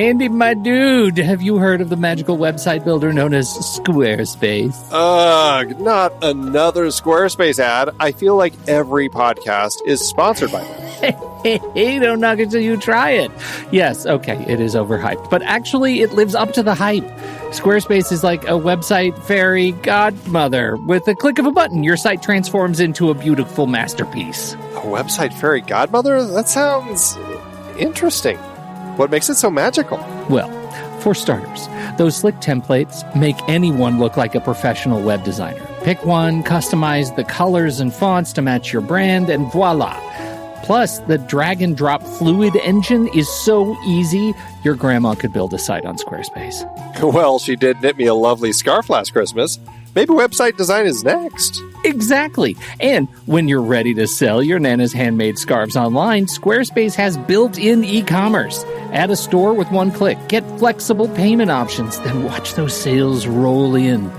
Andy, my dude, have you heard of the magical website builder known as Squarespace? Ugh, not another Squarespace ad. I feel like every podcast is sponsored by them. Hey, don't knock it till you try it. Yes, okay, it is overhyped, but actually it lives up to the hype. Squarespace is like a website fairy godmother. With a click of a button, your site transforms into a beautiful masterpiece. A website fairy godmother? That sounds interesting. What makes it so magical? Well, for starters, those slick templates make anyone look like a professional web designer. Pick one, customize the colors and fonts to match your brand, and voila. Plus, the drag-and-drop fluid engine is so easy, your grandma could build a site on Squarespace. Well, she did knit me a lovely scarf last Christmas. Maybe website design is next. Exactly. And when you're ready to sell your Nana's handmade scarves online, Squarespace has built-in e-commerce. Add a store with one click. Get flexible payment options. Then watch those sales roll in.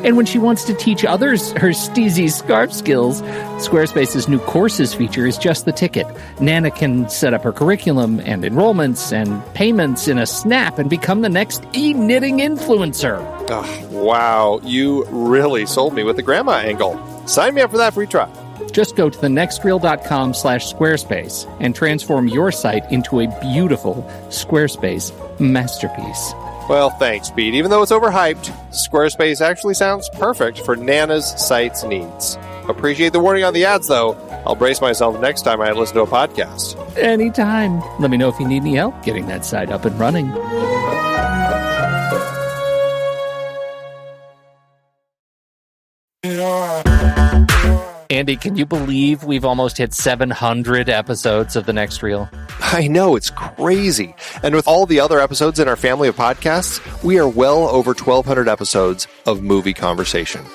And when she wants to teach others her steezy scarf skills, Squarespace's new courses feature is just the ticket. Nana can set up her curriculum and enrollments and payments in a snap and become the next e-knitting influencer. Oh, wow, you really sold me with the grandma angle. Sign me up for that free trial. Just go to thenextreel.com/Squarespace and transform your site into a beautiful Squarespace masterpiece. Well, thanks, Pete. Even though it's overhyped, Squarespace actually sounds perfect for Nana's site's needs. Appreciate the warning on the ads, though. I'll brace myself next time I listen to a podcast. Anytime. Let me know if you need any help getting that site up and running. Andy, can you believe we've almost hit 700 episodes of The Next Reel? I know, it's crazy. And with all the other episodes in our family of podcasts, we are well over 1,200 episodes of movie conversation.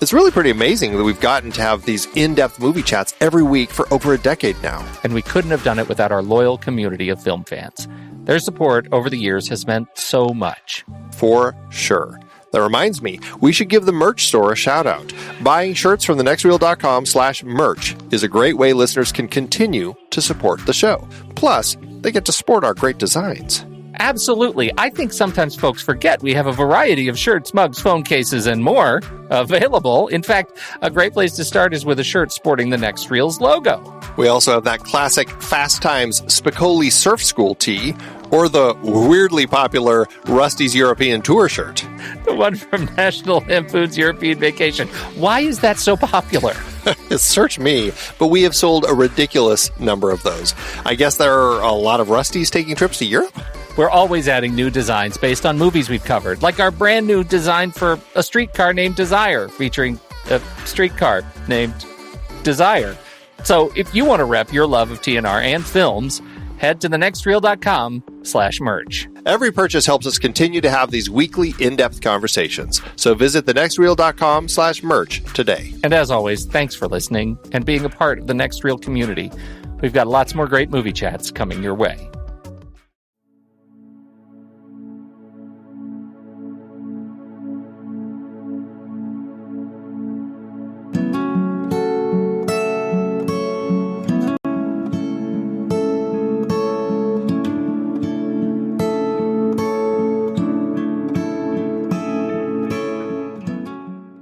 It's really pretty amazing that we've gotten to have these in-depth movie chats every week for over a decade now. And we couldn't have done it without our loyal community of film fans. Their support over the years has meant so much. For sure. That reminds me, we should give the merch store a shout out. Buying shirts from thenextreel.com/merch is a great way listeners can continue to support the show. Plus, they get to sport our great designs. Absolutely. I think sometimes folks forget we have a variety of shirts, mugs, phone cases, and more available. In fact, a great place to start is with a shirt sporting the Next Reel's logo. We also have that classic Fast Times Spicoli Surf School tee, or the weirdly popular Rusty's European Tour shirt. The one from National Lampoon's European Vacation. Why is that so popular? Search me, but we have sold a ridiculous number of those. I guess there are a lot of Rustys taking trips to Europe? We're always adding new designs based on movies we've covered, like our brand new design for a streetcar named Desire, featuring a streetcar named Desire. So if you want to rep your love of TNR and films, head to thenextreel.com/merch. Every purchase helps us continue to have these weekly in-depth conversations. So visit thenextreel.com/merch today. And as always, thanks for listening and being a part of the Next Reel community. We've got lots more great movie chats coming your way.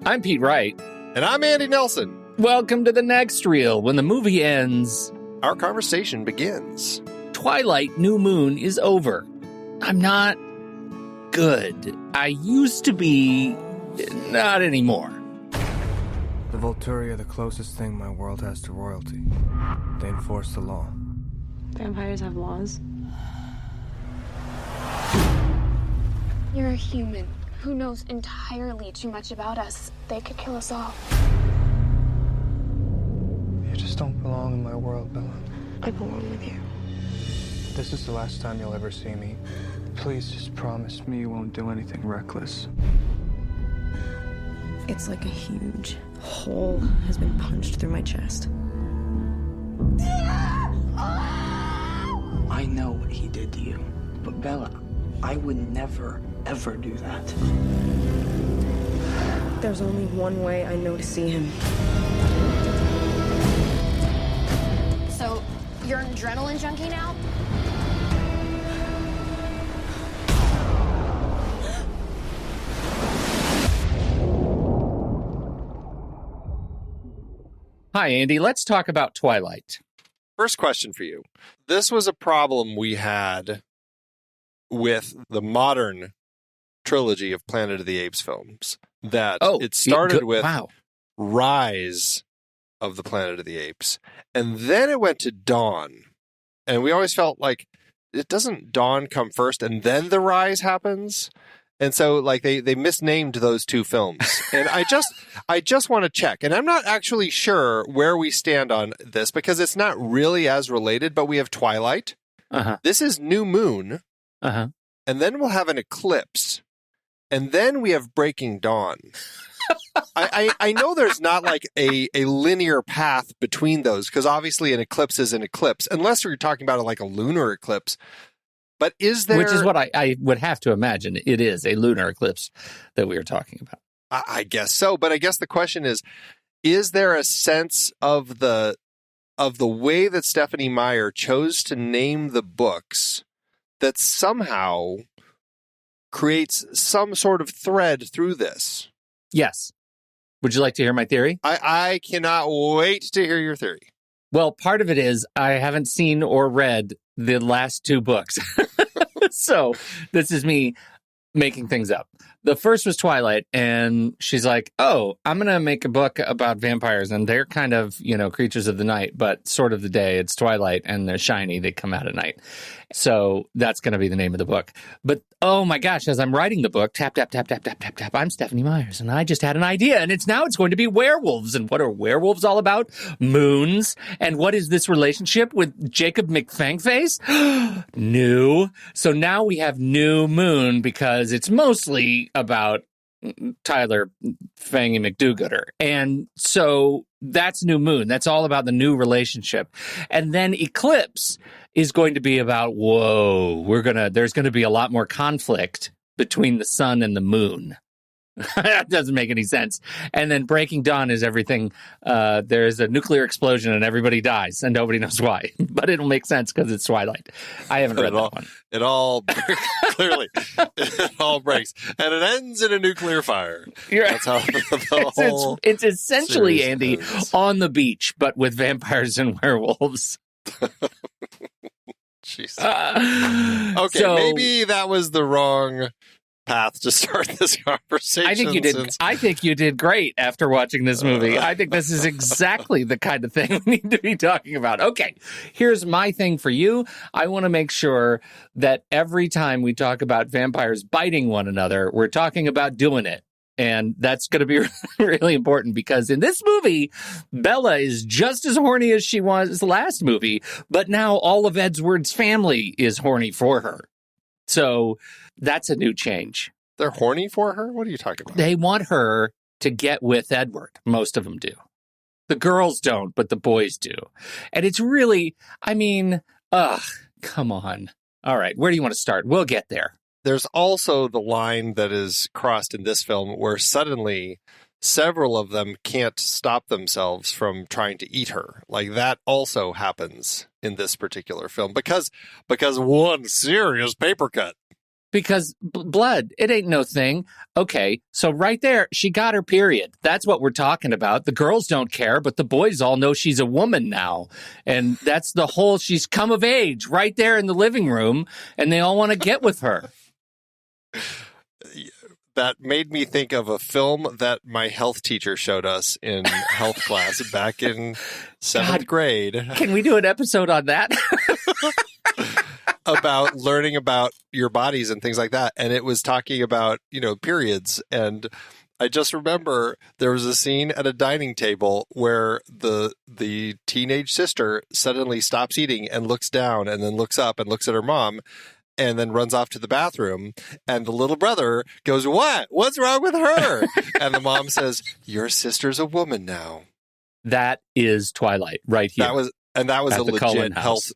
I'm Pete Wright. And I'm Andy Nelson. Welcome to The Next Reel. When the movie ends, our conversation begins. Twilight New Moon is over. I'm not good. I used to be, not anymore. The Volturi are the closest thing my world has to royalty. They enforce the law. Vampires have laws? You're a human who knows entirely too much about us. They could kill us all. You just don't belong in my world, Bella. I belong with you. This is the last time you'll ever see me. Please just promise me you won't do anything reckless. It's like a huge hole has been punched through my chest. I know what he did to you, but Bella, I would never, ever do that. There's only one way I know to see him. So, you're an adrenaline junkie now? Hi, Andy. Let's talk about Twilight. First question for you. This was a problem we had with the modern trilogy of Planet of the Apes films. That it started with Rise of the Planet of the Apes, and then it went to Dawn. And we always felt like, it doesn't Dawn come first and then the Rise happens? And so like they misnamed those two films. And I just want to check. And I'm not actually sure where we stand on this because it's not really as related, but we have Twilight. Uh-huh. This is New Moon. Uh-huh. And then we'll have an eclipse. And then we have Breaking Dawn. I know there's not like a linear path between those because obviously an eclipse is an eclipse, unless you're talking about like a lunar eclipse. But is there... Which is what I would have to imagine. It is a lunar eclipse that we are talking about. I guess so. But I guess the question is there a sense of the way that Stephenie Meyer chose to name the books that somehow creates some sort of thread through this? Yes. Would you like to hear my theory? I cannot wait to hear your theory. Well, part of it is I haven't seen or read the last two books. So this is me making things up. The first was Twilight, and she's like, oh, I'm going to make a book about vampires, and they're kind of, creatures of the night, but sort of the day. It's Twilight, and they're shiny. They come out at night. So that's going to be the name of the book. But, oh my gosh, as I'm writing the book, tap, tap, tap, tap, tap, tap, tap, I'm Stephenie Meyers, and I just had an idea, and it's going to be werewolves. And what are werewolves all about? Moons. And what is this relationship with Jacob McFangface? New. So now we have New Moon because it's mostly about Tyler Fangy McDougooder. And so that's New Moon. That's all about the new relationship. And then Eclipse is going to be about, there's going to be a lot more conflict between the sun and the moon. That doesn't make any sense. And then Breaking Dawn is everything. There's a nuclear explosion and everybody dies and nobody knows why. But it'll make sense because it's Twilight. I haven't read that one. It all clearly it all breaks and it ends in a nuclear fire. That's how the whole it's essentially Andy is. On the beach, but with vampires and werewolves. Jeez. Okay, so, maybe that was the wrong path to start this conversation. I think you did great after watching this movie. I think this is exactly the kind of thing we need to be talking about. Okay, here's my thing for you. I want to make sure that every time we talk about vampires biting one another, we're talking about doing it. And that's going to be really important because in this movie, Bella is just as horny as she was last movie, but now all of Edward's family is horny for her. So that's a new change. They're horny for her? What are you talking about? They want her to get with Edward. Most of them do. The girls don't, but the boys do. And it's really, come on. All right, where do you want to start? We'll get there. There's also the line that is crossed in this film where suddenly several of them can't stop themselves from trying to eat her. Like that also happens in this particular film because one serious paper cut. Because blood, it ain't no thing. Okay, so right there, she got her period. That's what we're talking about. The girls don't care, but the boys all know she's a woman now. And that's the whole, she's come of age right there in the living room, and they all want to get with her. That made me think of a film that my health teacher showed us in health class back in 7th grade. Can we do an episode on that? About learning about your bodies and things like that. And it was talking about, periods. And I just remember there was a scene at a dining table where the teenage sister suddenly stops eating and looks down and then looks up and looks at her mom and then runs off to the bathroom. And the little brother goes, "What? What's wrong with her?" And the mom says, "Your sister's a woman now." That is Twilight right here. That was a legit health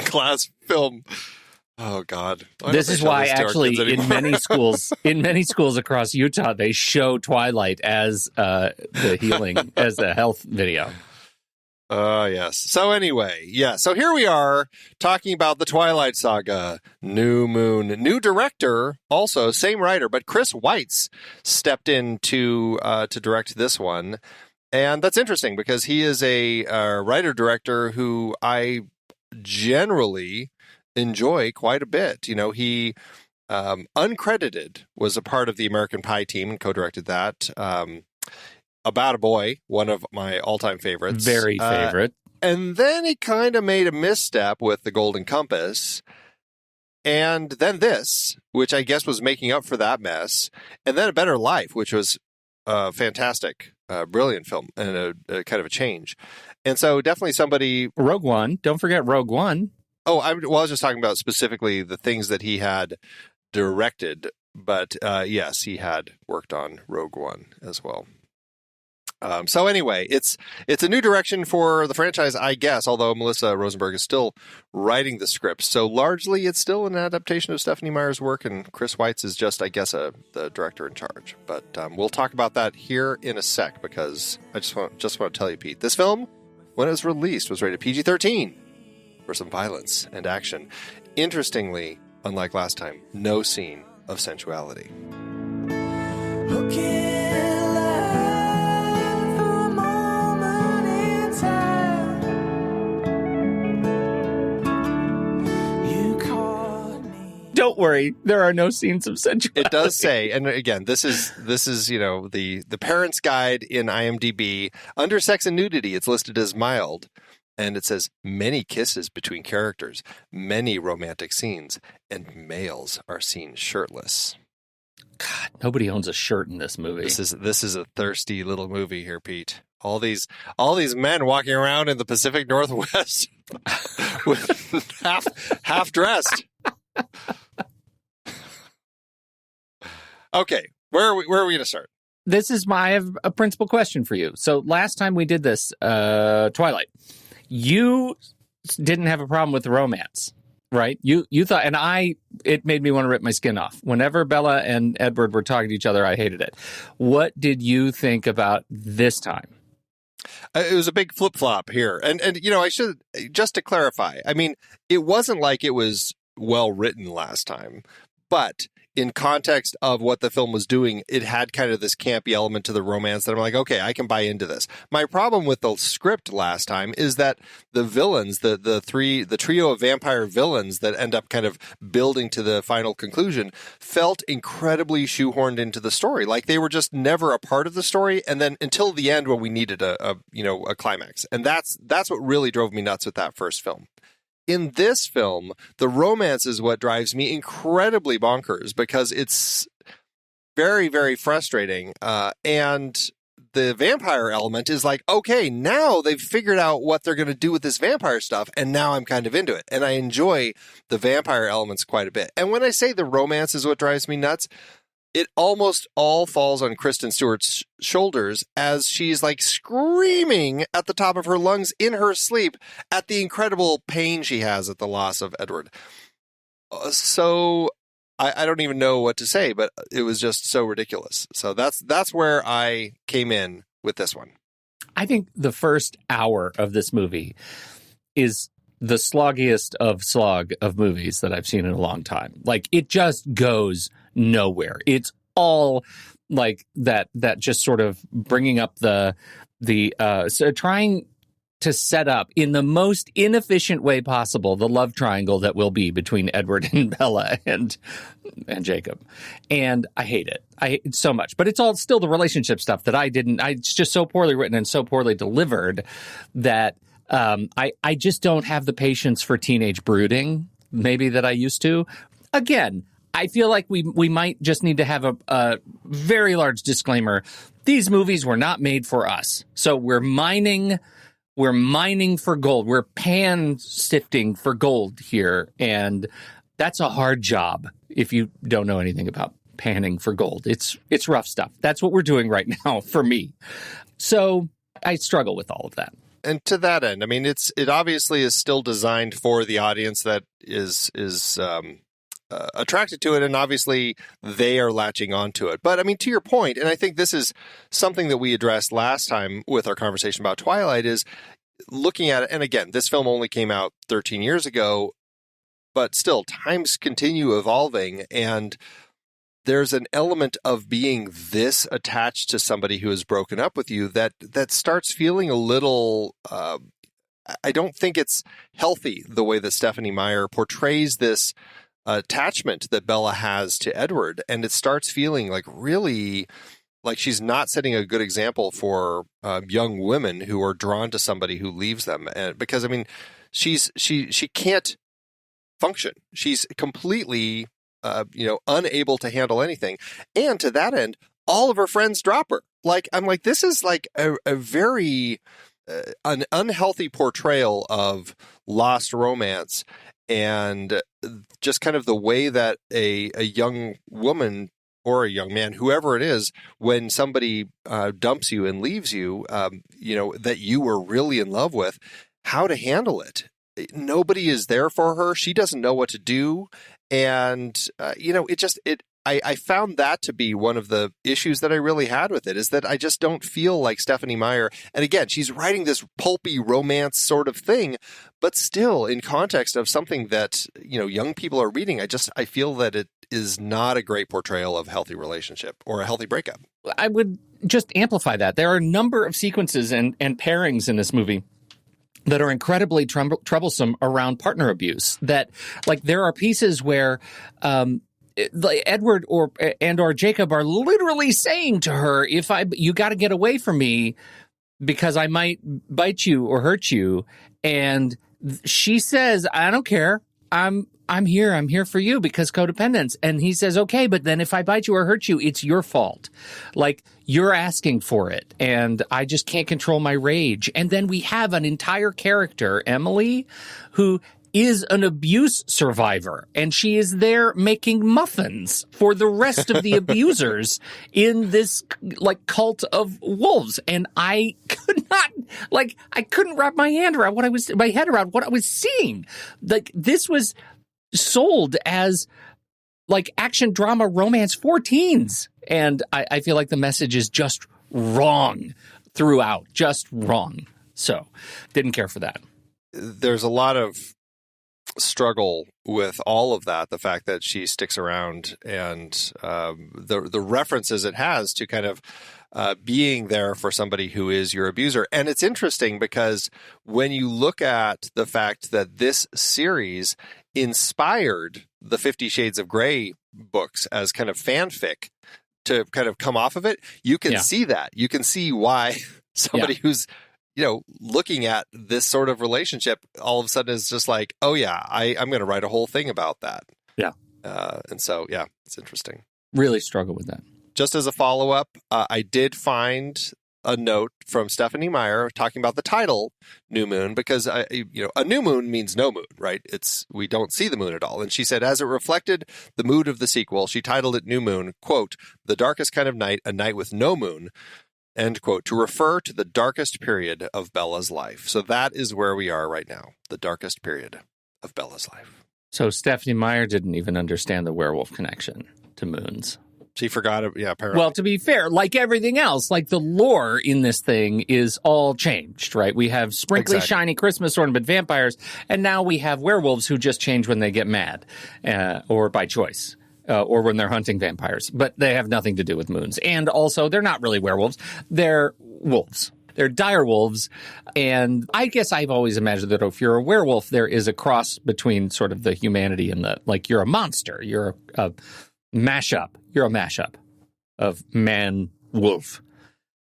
class film. Oh God! This is why actually in many schools across Utah they show Twilight as the healing as a health video. Yes. So anyway, so here we are talking about the Twilight Saga, New Moon, new director, also same writer, but Chris Weitz stepped in to direct this one. And that's interesting because he is a writer-director who I generally enjoy quite a bit. You know, he uncredited was a part of the American Pie team and co-directed that. About a Boy, one of my all-time favorites. Very favorite. And then he kind of made a misstep with The Golden Compass. And then this, which I guess was making up for that mess. And then A Better Life, which was a fantastic, brilliant film and a kind of a change. And so definitely somebody... Rogue One. Don't forget Rogue One. Oh, I was just talking about specifically the things that he had directed. But yes, he had worked on Rogue One as well. So anyway, it's a new direction for the franchise, I guess, although Melissa Rosenberg is still writing the script. So largely it's still an adaptation of Stephenie Meyer's work, and Chris Weitz is just, I guess, the director in charge. But we'll talk about that here in a sec, because I just want to tell you, Pete, this film, when it was released, was rated PG-13 for some violence and action. Interestingly, unlike last time, no scene of sensuality. Don't worry, there are no scenes of sensuality. It does say, and again, this is the parents' guide in IMDb. Under sex and nudity, it's listed as mild, and it says many kisses between characters, many romantic scenes, and males are seen shirtless. God, nobody owns a shirt in this movie. This is a thirsty little movie here, Pete. All these men walking around in the Pacific Northwest with half dressed. Okay, where are we going to start? I have a principal question for you. So last time we did this, Twilight, you didn't have a problem with the romance, right? You thought, and it made me want to rip my skin off. Whenever Bella and Edward were talking to each other, I hated it. What did you think about this time? It was a big flip-flop here. And I should, just to clarify, I mean, it wasn't like it was well written last time, but in context of what the film was doing, it had kind of this campy element to the romance that I'm like, okay, I can buy into this. My problem with the script last time is that the villains, the trio of vampire villains that end up kind of building to the final conclusion, felt incredibly shoehorned into the story. Like they were just never a part of the story, and then until the end when we needed a climax. And that's what really drove me nuts with that first film. In this film, the romance is what drives me incredibly bonkers because it's very, very frustrating. And the vampire element is like, okay, now they've figured out what they're going to do with this vampire stuff, and now I'm kind of into it. And I enjoy the vampire elements quite a bit. And when I say the romance is what drives me nuts, it almost all falls on Kristen Stewart's shoulders as she's like screaming at the top of her lungs in her sleep at the incredible pain she has at the loss of Edward. So I don't even know what to say, but it was just so ridiculous. So that's where I came in with this one. I think the first hour of this movie is the sloggiest of slog of movies that I've seen in a long time. Like, it just goes nowhere. It's all like that just sort of bringing up so trying to set up in the most inefficient way possible the love triangle that will be between Edward and Bella and Jacob. And I hate it. I hate it so much. But it's all still the relationship stuff that it's just so poorly written and so poorly delivered that I just don't have the patience for teenage brooding, maybe, that I used to. Again, I feel like we might just need to have a very large disclaimer. These movies were not made for us. So we're mining for gold. We're pan sifting for gold here. And that's a hard job if you don't know anything about panning for gold. It's rough stuff. That's what we're doing right now for me. So I struggle with all of that. And to that end, I mean, it obviously is still designed for the audience that is attracted to it, and obviously they are latching onto it. But I mean, to your point, and I think this is something that we addressed last time with our conversation about Twilight, is looking at it. And again, this film only came out 13 years ago, but still, times continue evolving, and there's an element of being this attached to somebody who has broken up with you that starts feeling a little, I don't think it's healthy the way that Stephenie Meyer portrays this attachment that Bella has to Edward. And it starts feeling like really like she's not setting a good example for young women who are drawn to somebody who leaves them. And because, I mean, she can't function. She's completely unable to handle anything. And to that end, all of her friends drop her. Like, I'm like, this is like a very an unhealthy portrayal of lost romance and just kind of the way that a young woman or a young man, whoever it is, when somebody dumps you and leaves you, that you were really in love with, how to handle it. Nobody is there for her. She doesn't know what to do. And, I found that to be one of the issues that I really had with it, is that I just don't feel like Stephenie Meyer. And again, she's writing this pulpy romance sort of thing, but still in context of something that, young people are reading, I feel that it is not a great portrayal of a healthy relationship or a healthy breakup. I would just amplify that. There are a number of sequences and pairings in this movie that are incredibly troublesome around partner abuse. That, like, there are pieces where Edward or Jacob are literally saying to her, you got to get away from me because I might bite you or hurt you. And she says, I don't care. I'm here for you because codependence. And he says, okay, but then if I bite you or hurt you, it's your fault. Like, you're asking for it. And I just can't control my rage. And then we have an entire character, Emily, who is an abuse survivor, and she is there making muffins for the rest of the abusers in this cult of wolves. And I couldn't wrap my head around what I was seeing. Like, this was sold as like action drama romance for teens. And I feel like the message is just wrong throughout, just wrong. So didn't care for that. There's a lot of struggle with all of that, the fact that she sticks around and the references it has to kind of being there for somebody who is your abuser. And it's interesting because when you look at the fact that this series inspired the 50 Shades of Grey books as kind of fanfic to kind of come off of it, you can see that. You can see why somebody who's looking at this sort of relationship all of a sudden is just like, oh yeah, I'm going to write a whole thing about that. Yeah. And so, yeah, it's interesting. Really struggle with that. Just as a follow-up, I did find a note from Stephenie Meyer talking about the title New Moon, because a new moon means no moon, right? We don't see the moon at all. And she said, as it reflected the mood of the sequel, she titled it New Moon, quote, the darkest kind of night, a night with no moon, end quote, to refer to the darkest period of Bella's life. So that is where we are right now, the darkest period of Bella's life. So Stephenie Meyer didn't even understand the werewolf connection to moons. She forgot it. Yeah, apparently. Well, to be fair, like everything else, like the lore in this thing is all changed, right? We have sprinkly, shiny Christmas ornament vampires, and now we have werewolves who just change when they get mad, or by choice. Or when they're hunting vampires, but they have nothing to do with moons. And also, they're not really werewolves. They're wolves. They're dire wolves. And I guess I've always imagined that if you're a werewolf, there is a cross between sort of the humanity and you're a monster. You're a mashup. You're a mashup of man, wolf.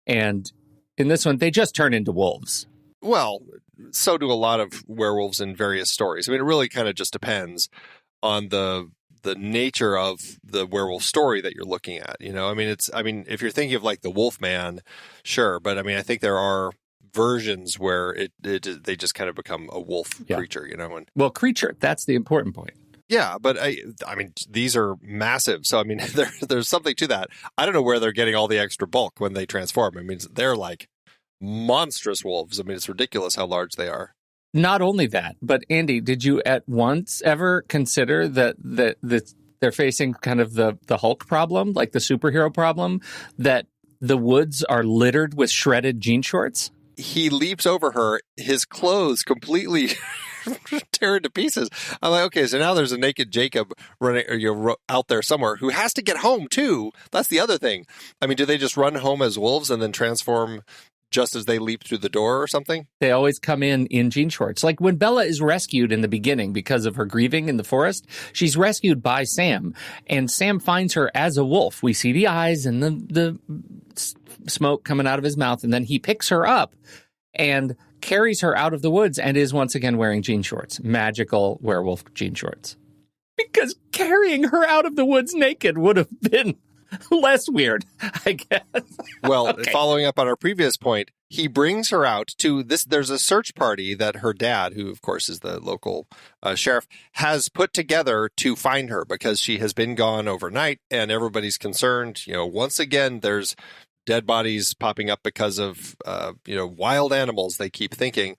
And in this one, they just turn into wolves. Well, so do a lot of werewolves in various stories. I mean, it really kind of just depends on the nature of the werewolf story that you're looking at. If you're thinking of like the Wolfman, sure. But I mean, I think there are versions where they just kind of become a wolf creature, And, creature, that's the important point. Yeah, but I mean, these are massive. So, I mean, there's something to that. I don't know where they're getting all the extra bulk when they transform. I mean, they're like monstrous wolves. I mean, it's ridiculous how large they are. Not only that, but Andy, did you at once ever consider that they're facing kind of the Hulk problem, like the superhero problem, that the woods are littered with shredded jean shorts? He leaps over her. His clothes completely tear to pieces. I'm like, okay, so now there's a naked Jacob running out there somewhere who has to get home too. That's the other thing. I mean, do they just run home as wolves and then transform just as they leap through the door or something? They always come in jean shorts. Like when Bella is rescued in the beginning because of her grieving in the forest, she's rescued by Sam, and Sam finds her as a wolf. We see the eyes and the smoke coming out of his mouth, and then he picks her up and carries her out of the woods and is once again wearing jean shorts, magical werewolf jean shorts. Because carrying her out of the woods naked would have been less weird, I guess. Well, Okay. Following up on our previous point, he brings her out to this. There's a search party that her dad, who of course is the local sheriff, has put together to find her because she has been gone overnight, and everybody's concerned. Once again, there's dead bodies popping up because of wild animals, they keep thinking,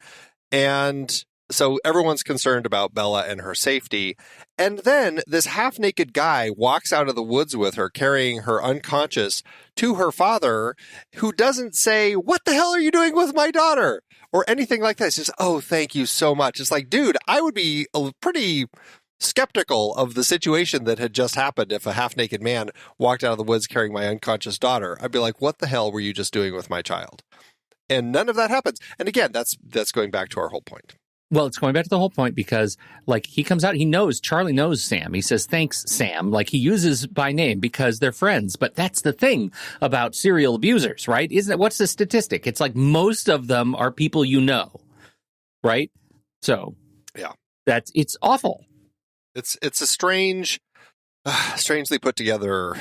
and so everyone's concerned about Bella and her safety. And then this half-naked guy walks out of the woods with her, carrying her unconscious to her father, who doesn't say, "What the hell are you doing with my daughter?" or anything like that. It's just, "Oh, thank you so much." It's like, dude, I would be pretty skeptical of the situation that had just happened if a half-naked man walked out of the woods carrying my unconscious daughter. I'd be like, what the hell were you just doing with my child? And none of that happens. And again, that's going back to our whole point. Well, it's going back to the whole point because, like, he comes out, Charlie knows Sam. He says, "Thanks, Sam." Like, he uses by name because they're friends. But that's the thing about serial abusers, right? Isn't it? What's the statistic? It's like most of them are people you know, right? So, yeah, it's awful. It's a strangely put together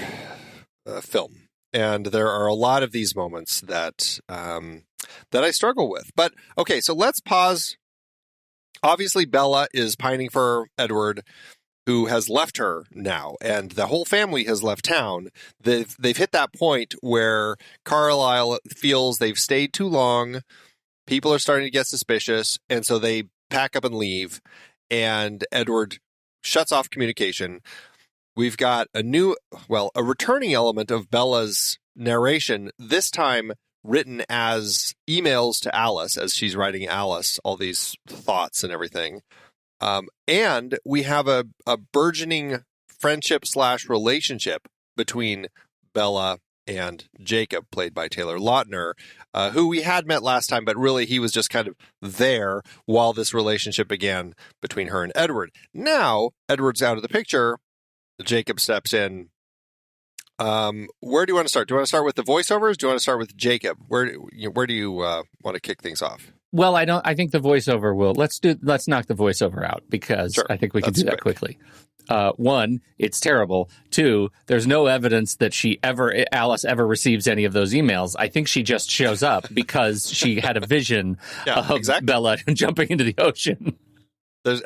film. And there are a lot of these moments that I struggle with. But, okay, so let's pause. Obviously, Bella is pining for Edward, who has left her now, and the whole family has left town. They've hit that point where Carlisle feels they've stayed too long. People are starting to get suspicious, and so they pack up and leave, and Edward shuts off communication. We've got a returning element of Bella's narration, this time written as emails to Alice, as she's writing Alice all these thoughts and everything. And we have a burgeoning friendship/relationship between Bella and Jacob, played by Taylor Lautner, who we had met last time, but really he was just kind of there while this relationship began between her and Edward. Now, Edward's out of the picture. Jacob steps in. Where do you want to start? Do you want to start with the voiceovers? Do you want to start with Jacob? Where do you want to kick things off? Well, I think the voiceover will. Let's knock the voiceover out because sure. I think we can do that quickly. One, it's terrible. Two, there's no evidence that Alice ever receives any of those emails. I think she just shows up because she had a vision of Bella jumping into the ocean.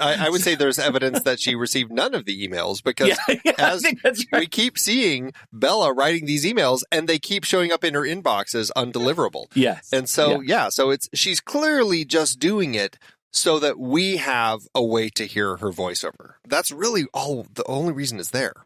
I would say there's evidence that she received none of the emails because I think that's right. We keep seeing Bella writing these emails and they keep showing up in her inbox as undeliverable. Yes. And so, so she's clearly just doing it so that we have a way to hear her voiceover. That's really the only reason it's there.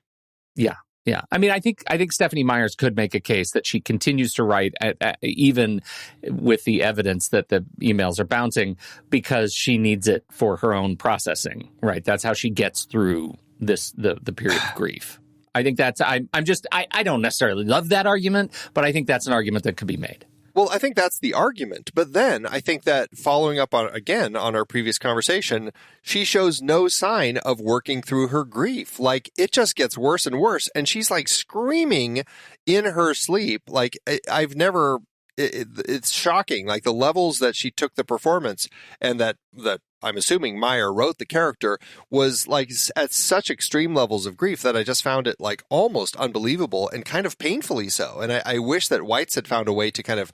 Yeah. Yeah. I mean, I think Stephenie Meyer could make a case that she continues to write even with the evidence that the emails are bouncing because she needs it for her own processing, right? That's how she gets through the period of grief. I think I don't necessarily love that argument, but I think that's an argument that could be made. Well, I think that's the argument. But then I think that following up on our previous conversation, she shows no sign of working through her grief. Like, it just gets worse and worse. And she's like screaming in her sleep. Like, it's shocking. Like, the levels that she took the performance and that I'm assuming Meyer wrote the character was like at such extreme levels of grief that I just found it like almost unbelievable and kind of painfully so. And I wish that Weitz had found a way to kind of,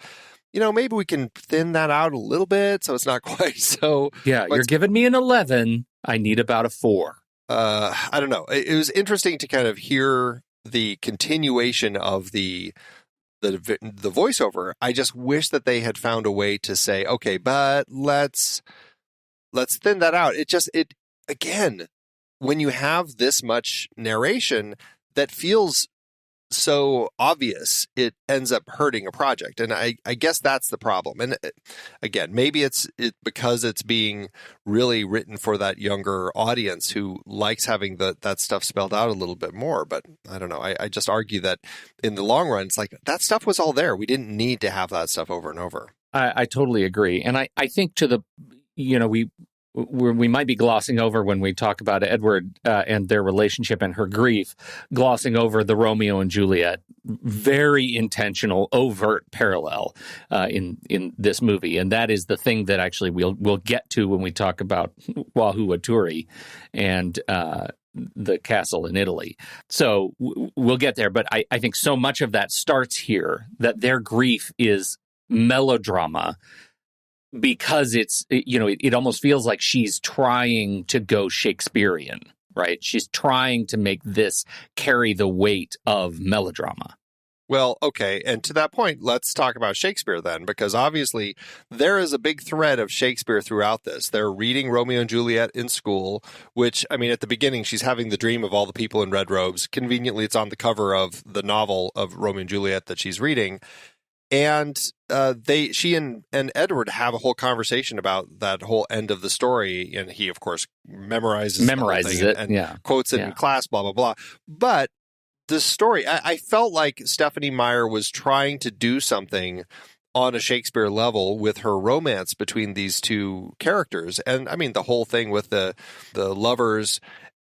maybe we can thin that out a little bit so it's not quite so. Yeah, you're giving me an 11. I need about a 4. I don't know. It was interesting to kind of hear the continuation of the voiceover. I just wish that they had found a way to say, okay, but let's thin that out. Again, when you have this much narration that feels so obvious, it ends up hurting a project. And I guess that's the problem. And again, maybe it's because it's being really written for that younger audience who likes having that stuff spelled out a little bit more. But I don't know. I just argue that in the long run, it's like that stuff was all there. We didn't need to have that stuff over and over. I totally agree. And I think we might be glossing over when we talk about Edward and their relationship and her grief, glossing over the Romeo and Juliet, very intentional, overt parallel in this movie. And that is the thing that actually we'll get to when we talk about Volturi and the castle in Italy. So we'll get there. But I think so much of that starts here, that their grief is melodrama, because it almost feels like she's trying to go Shakespearean, right? She's trying to make this carry the weight of melodrama. Well, okay. And to that point, let's talk about Shakespeare then, because obviously there is a big thread of Shakespeare throughout this. They're reading Romeo and Juliet in school, which, I mean, at the beginning, she's having the dream of all the people in red robes. Conveniently, it's on the cover of the novel of Romeo and Juliet that she's reading. And she and Edward have a whole conversation about that whole end of the story, and he, of course, memorizes it and quotes it in class, blah blah blah. But the story, I felt like Stephenie Meyer was trying to do something on a Shakespeare level with her romance between these two characters, and I mean the whole thing with the lovers,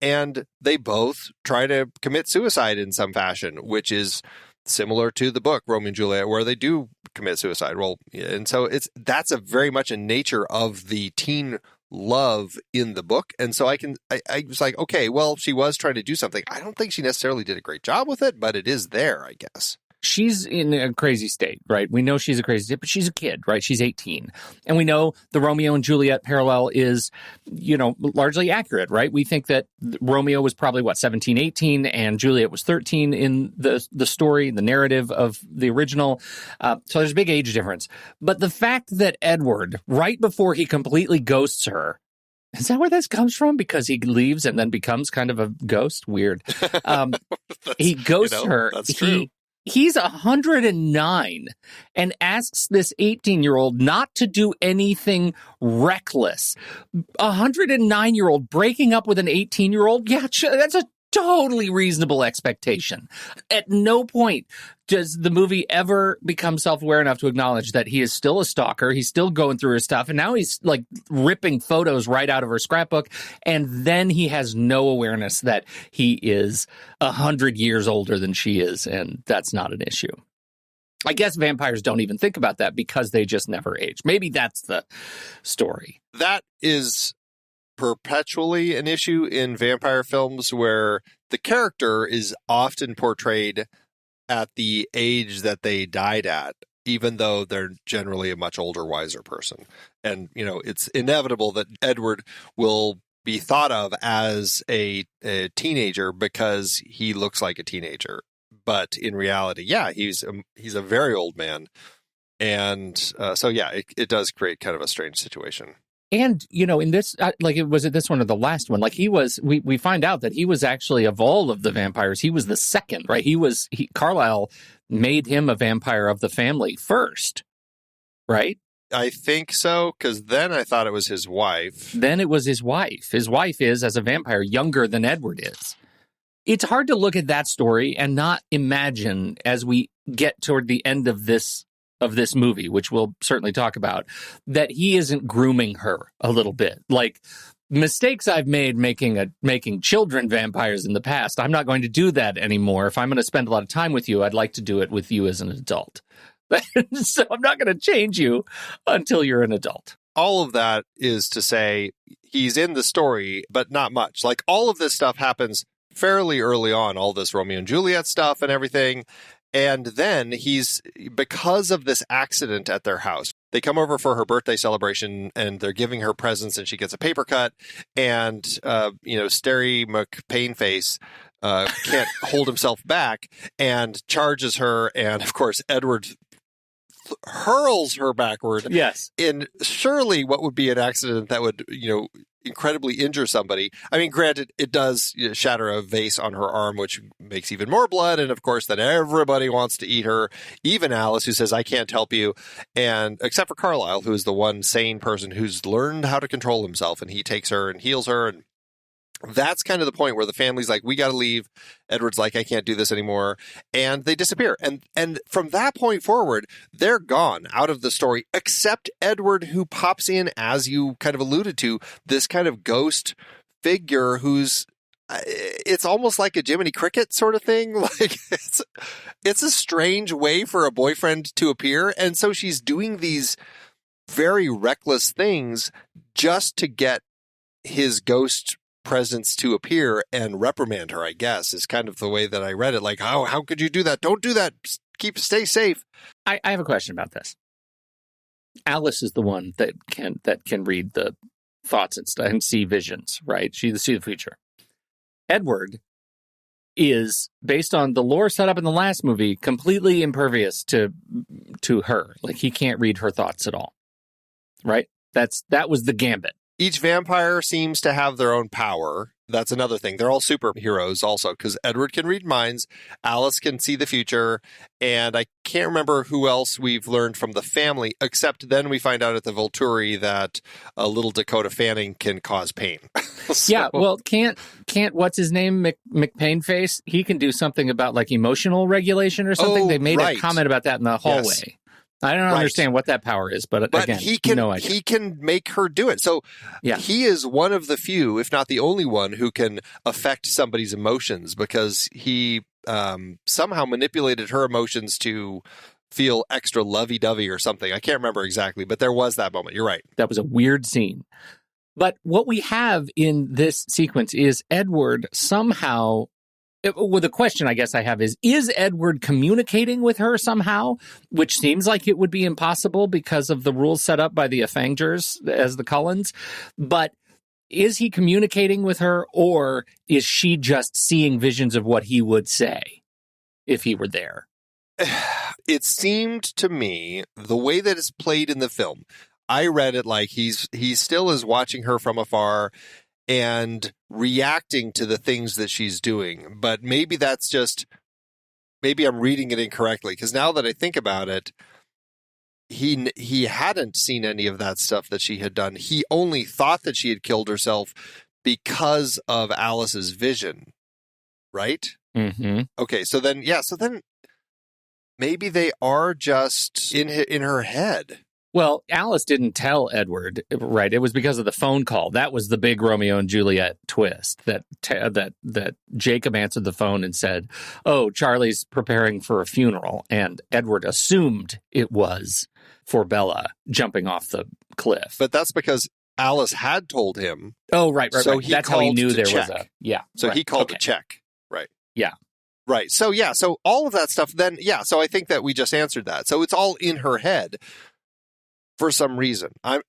and they both try to commit suicide in some fashion, which is similar to the book Romeo and Juliet, where they do commit suicide. Well, and so that's a very much a nature of the teen love in the book. And so I was like, okay, well, she was trying to do something. I don't think she necessarily did a great job with it, but it is there, I guess. She's in a crazy state, right? We know she's a crazy state, but she's a kid, right? She's 18. And we know the Romeo and Juliet parallel is, largely accurate, right? We think that Romeo was probably, 17, 18, and Juliet was 13 in the story, the narrative of the original. So there's a big age difference. But the fact that Edward, right before he completely ghosts her, is that where this comes from? Because he leaves and then becomes kind of a ghost? Weird. He ghosts her. That's true. He's 109 and asks this 18-year-old not to do anything reckless. A 109-year-old breaking up with an 18-year-old? Yeah, that's a totally reasonable expectation. At no point does the movie ever become self-aware enough to acknowledge that he is still a stalker. He's still going through her stuff. And now he's like ripping photos right out of her scrapbook. And then he has no awareness that he is 100 years older than she is. And that's not an issue. I guess vampires don't even think about that because they just never age. Maybe that's the story. That is perpetually an issue in vampire films, where the character is often portrayed at the age that they died at, even though they're generally a much older, wiser person. And, it's inevitable that Edward will be thought of as a teenager because he looks like a teenager. But in reality, he's a very old man. And so it does create kind of a strange situation. And, in this, was it this one or the last one? Like we find out that he was actually, of all of the vampires, he was the second, right? Carlisle made him a vampire of the family first, right? I think so, because then I thought it was his wife. Then it was his wife. His wife is, as a vampire, younger than Edward is. It's hard to look at that story and not imagine, as we get toward the end of this movie, which we'll certainly talk about, that he isn't grooming her a little bit. Like, mistakes I've made making children vampires in the past, I'm not going to do that anymore. If I'm going to spend a lot of time with you, I'd like to do it with you as an adult. So I'm not going to change you until you're an adult. All of that is to say he's in the story, but not much. Like, all of this stuff happens fairly early on, all this Romeo and Juliet stuff and everything. And then because of this accident at their house, they come over for her birthday celebration and they're giving her presents and she gets a paper cut. And, Starry McPainface can't hold himself back and charges her. And of course, Edward hurls her backward. Yes. In surely what would be an accident that would, incredibly injure somebody. I mean, granted, it does shatter a vase on her arm, which makes even more blood. And of course, then everybody wants to eat her, even Alice, who says, I can't help you. And except for Carlisle, who is the one sane person who's learned how to control himself. And he takes her and heals her. And that's kind of the point where the family's like, we got to leave. Edward's like, I can't do this anymore. And they disappear. And from that point forward, they're gone out of the story, except Edward, who pops in, as you kind of alluded to, this kind of ghost figure who's, it's almost like a Jiminy Cricket sort of thing. Like it's a strange way for a boyfriend to appear. And so she's doing these very reckless things just to get his ghost presence to appear and reprimand her, I guess, is kind of the way that I read it. Like, how could you do that? Don't do that. Stay safe. I have a question about this. Alice is the one that can read the thoughts and stuff and see visions, right? She see the future. Edward is, based on the lore set up in the last movie, completely impervious to her. Like, he can't read her thoughts at all. Right? That was the gambit. Each vampire seems to have their own power. That's another thing. They're all superheroes also, because Edward can read minds, Alice can see the future, and I can't remember who else we've learned from the family, except then we find out at the Volturi that a little Dakota Fanning can cause pain. Yeah, well, can't what's his name, McPainface? He can do something about like emotional regulation or something. They made a comment about that in the hallway. Yes. I don't understand what that power is, but again, he can no idea. He can make her do it. So he is one of the few, if not the only one, who can affect somebody's emotions, because he somehow manipulated her emotions to feel extra lovey-dovey or something. I can't remember exactly, but there was that moment. You're right. That was a weird scene. But what we have in this sequence is Edward somehow... Well, the question I guess I have is Edward communicating with her somehow? Which seems like it would be impossible because of the rules set up by the Effangers as the Cullens. But is he communicating with her, or is she just seeing visions of what he would say if he were there? It seemed to me, the way that it's played in the film, I read it like he still is watching her from afar and reacting to the things that she's doing. But maybe that's just, maybe I'm reading it incorrectly, because now that I think about it, he hadn't seen any of that stuff that she had done. He only thought that she had killed herself because of Alice's vision, right? Mm-hmm. Okay, so then maybe they are just in her head. Well, Alice didn't tell Edward, right? It was because of the phone call. That was the big Romeo and Juliet twist, that Jacob answered the phone and said, oh, Charlie's preparing for a funeral. And Edward assumed it was for Bella jumping off the cliff. But that's because Alice had told him. Oh, right. So right. That's how he knew there check. Was a... Yeah. So he called to check. Right. Yeah. Right. So, so all of that stuff then, so I think that we just answered that. So it's all in her head. For some reason, I'm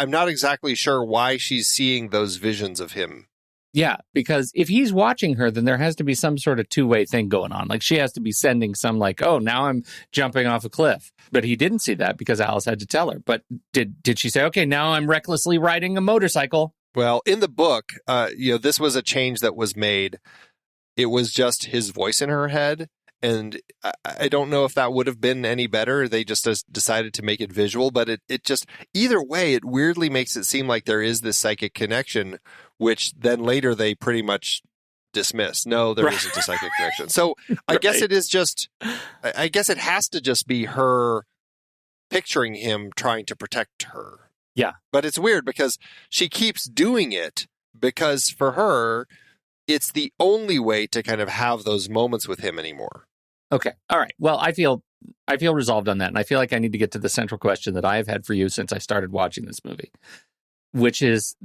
not exactly sure why she's seeing those visions of him. Yeah, because if he's watching her, then there has to be some sort of two-way thing going on. Like, she has to be sending some like, oh, now I'm jumping off a cliff. But he didn't see that because Alice had to tell her. But did she say, okay, now I'm recklessly riding a motorcycle? Well, in the book, this was a change that was made. It was just his voice in her head. And I don't know if that would have been any better. They just decided to make it visual, but it just, either way, it weirdly makes it seem like there is this psychic connection, which then later they pretty much dismiss. No, there isn't a psychic connection. So I guess it is just, I guess it has to just be her picturing him trying to protect her. Yeah. But it's weird because she keeps doing it because for her, it's the only way to kind of have those moments with him anymore. Okay. All right. Well, I feel resolved on that. And I feel like I need to get to the central question that I have had for you since I started watching this movie, which is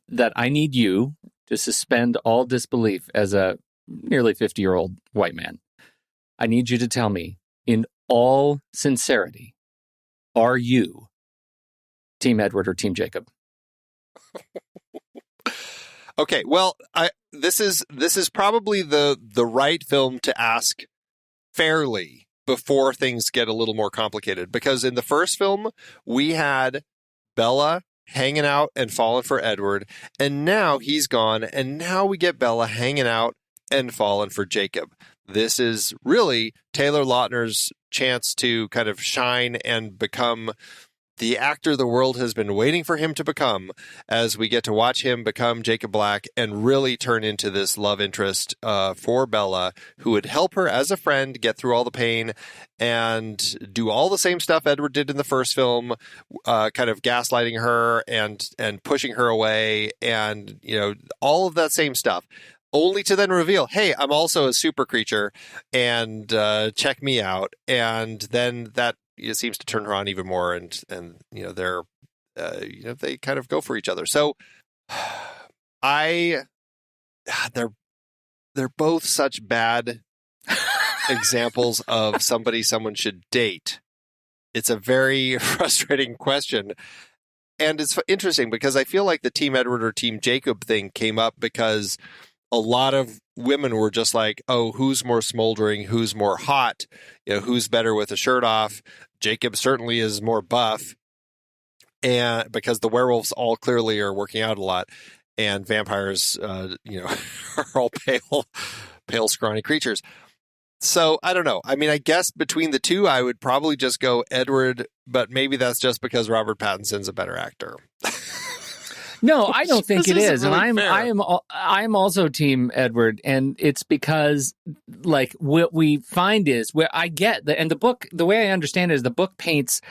that I need you to suspend all disbelief as a nearly 50-year-old white man. I need you to tell me, in all sincerity, are you Team Edward or Team Jacob? Okay, well, this is probably the right film to ask fairly before things get a little more complicated. Because in the first film, we had Bella hanging out and falling for Edward, and now he's gone, and now we get Bella hanging out and falling for Jacob. This is really Taylor Lautner's chance to kind of shine and become the actor the world has been waiting for him to become, as we get to watch him become Jacob Black and really turn into this love interest for Bella, who would help her as a friend get through all the pain and do all the same stuff Edward did in the first film, kind of gaslighting her and pushing her away, and all of that same stuff. Only to then reveal, hey, I'm also a super creature, and check me out. And then that seems to turn her on even more, and they're they kind of go for each other. So they're both such bad examples of somebody someone should date. It's a very frustrating question. And it's interesting because I feel like the Team Edward or Team Jacob thing came up because a lot of women were just like, oh, who's more smoldering? Who's more hot? Who's better with a shirt off? Jacob certainly is more buff. And because the werewolves all clearly are working out a lot, and vampires, are all pale, scrawny creatures. So I don't know. I mean, I guess between the two, I would probably just go Edward, but maybe that's just because Robert Pattinson's a better actor. No, I don't think it is. Really and I'm also Team Edward. And it's because what we find is where I get and the book, the way I understand it is the book paints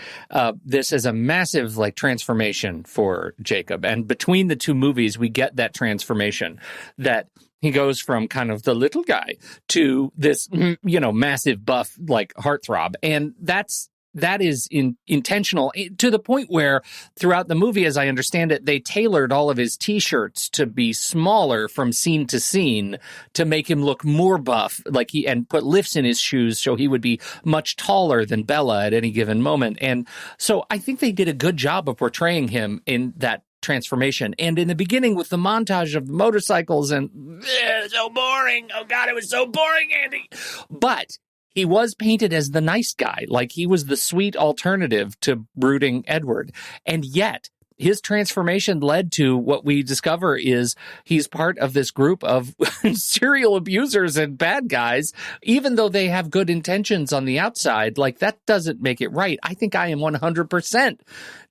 this as a massive transformation for Jacob. And between the two movies, we get that transformation that he goes from kind of the little guy to this, massive buff, heartthrob. And that is intentional to the point where throughout the movie, as I understand it, they tailored all of his T-shirts to be smaller from scene to scene to make him look more buff, and put lifts in his shoes so he would be much taller than Bella at any given moment. And so I think they did a good job of portraying him in that transformation. And in the beginning with the montage of the motorcycles and so boring. Oh God, it was so boring, Andy. But he was painted as the nice guy, he was the sweet alternative to brooding Edward. And yet his transformation led to what we discover is he's part of this group of serial abusers and bad guys, even though they have good intentions on the outside. That doesn't make it right. I think I am 100%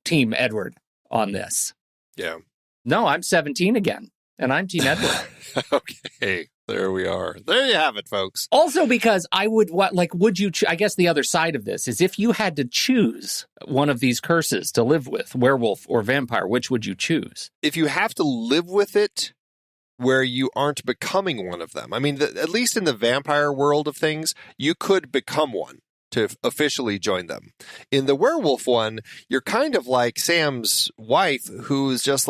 Team Edward on this. Yeah. No, I'm 17 again, and I'm Team Edward. Okay. There we are. There you have it, folks. Also, because I would, would you, I guess the other side of this is if you had to choose one of these curses to live with, werewolf or vampire, which would you choose? If you have to live with it where you aren't becoming one of them. I mean, at least in the vampire world of things, you could become one to officially join them. In the werewolf one, you're kind of like Sam's wife, who's just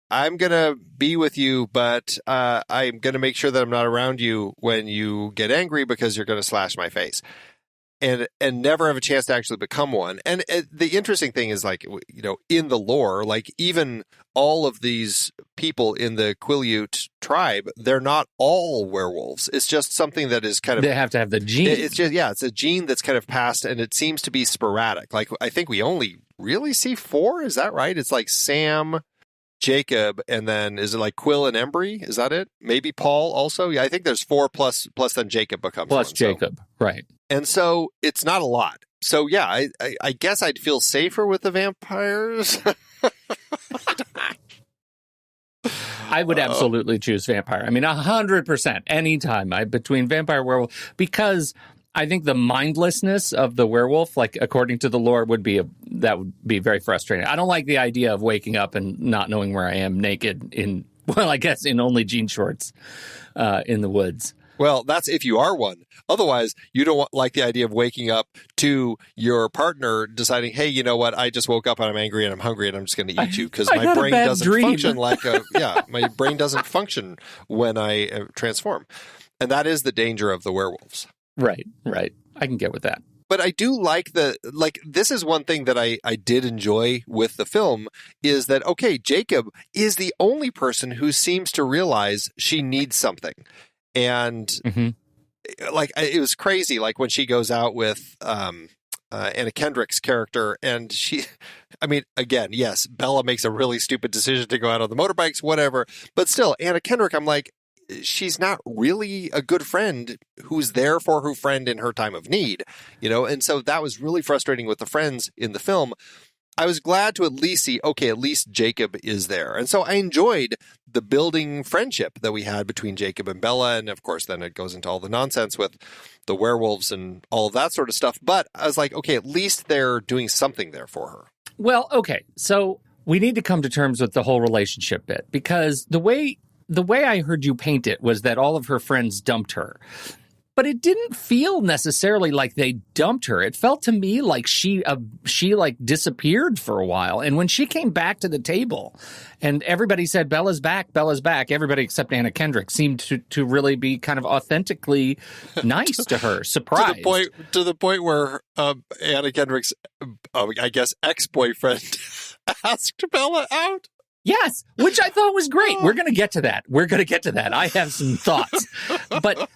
I'm going to be with you, but I'm going to make sure that I'm not around you when you get angry because you're going to slash my face. And never have a chance to actually become one. And the interesting thing is in the lore, even all of these people in the Quileute tribe, they're not all werewolves. It's just something that is kind of... They have to have the gene. It's just, it's a gene that's kind of passed, and it seems to be sporadic. I think we only really see 4. Is that right? It's Sam, Jacob, and then is it Quill and Embry? Is that it? Maybe Paul also? Yeah, I think there's 4 plus then Jacob becomes plus one, Jacob, right. And so it's not a lot. So yeah, I guess I'd feel safer with the vampires. I would absolutely choose vampire. I mean, 100%. Anytime between vampire and werewolf, because I think the mindlessness of the werewolf, according to the lore, would be very frustrating. I don't like the idea of waking up and not knowing where I am naked in only jean shorts in the woods. Well, that's if you are one. Otherwise, you don't like the idea of waking up to your partner deciding, hey, you know what? I just woke up and I'm angry and I'm hungry and I'm just going to eat you because my brain doesn't function my brain doesn't function when I transform. And that is the danger of the werewolves. Right. I can get with that. But I do like this is one thing that I did enjoy with the film is that, okay, Jacob is the only person who seems to realize she needs something. And like, it was crazy. Like when she goes out with Anna Kendrick's character, and I mean, again, yes, Bella makes a really stupid decision to go out on the motorbikes, whatever. But still, Anna Kendrick, I'm like, she's not really a good friend who's there for her friend in her time of need, And so that was really frustrating with the friends in the film. I was glad to at least see, okay, at least Jacob is there. And so I enjoyed the building friendship that we had between Jacob and Bella. And of course, then it goes into all the nonsense with the werewolves and all of that sort of stuff. But I was like, okay, at least they're doing something there for her. Well, okay. So we need to come to terms with the whole relationship bit, because the way I heard you paint it was that all of her friends dumped her. But it didn't feel necessarily like they dumped her. It felt to me like she like disappeared for a while. And when she came back to the table and everybody said, Bella's back, everybody except Anna Kendrick seemed to really be kind of authentically nice to her, surprised. to the point where Anna Kendrick's, I guess, ex-boyfriend asked Bella out. Yes, which I thought was great. We're going to get to that. I have some thoughts. But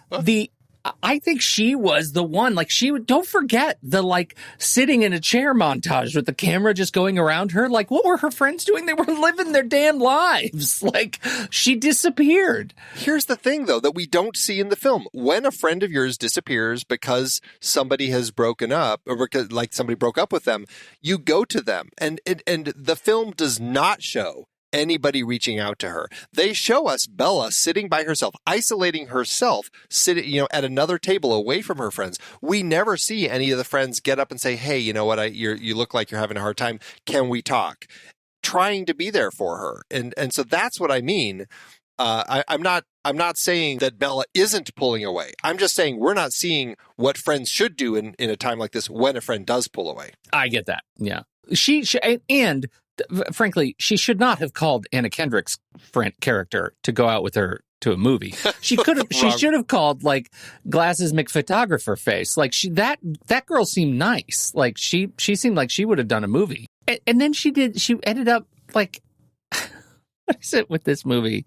I think she was the one, like, don't forget the, like, sitting in a chair montage with the camera just going around her. Like, what were her friends doing? They were living their damn lives. Like, she disappeared. Here's the thing, though, that we don't see in the film. When a friend of yours disappears because somebody has broken up, or because, like, somebody broke up with them, you go to them. And the film does not show anybody reaching out to her. They show us Bella sitting by herself, isolating herself, sitting, at another table away from her friends. We never see any of the friends get up and say, hey, you know what, you look like you're having a hard time. Can we talk? Trying to be there for her. And so that's what I mean. I'm not saying that Bella isn't pulling away. I'm just saying we're not seeing what friends should do in a time like this when a friend does pull away. I get that. Yeah. And frankly, she should not have called Anna Kendrick's character to go out with her to a movie. She could have. She should have called, like, Glasses McPhotographer Face. Like, that girl seemed nice. Like, she seemed like she would have done a movie. And then she did. She ended up, like, what is it with this movie?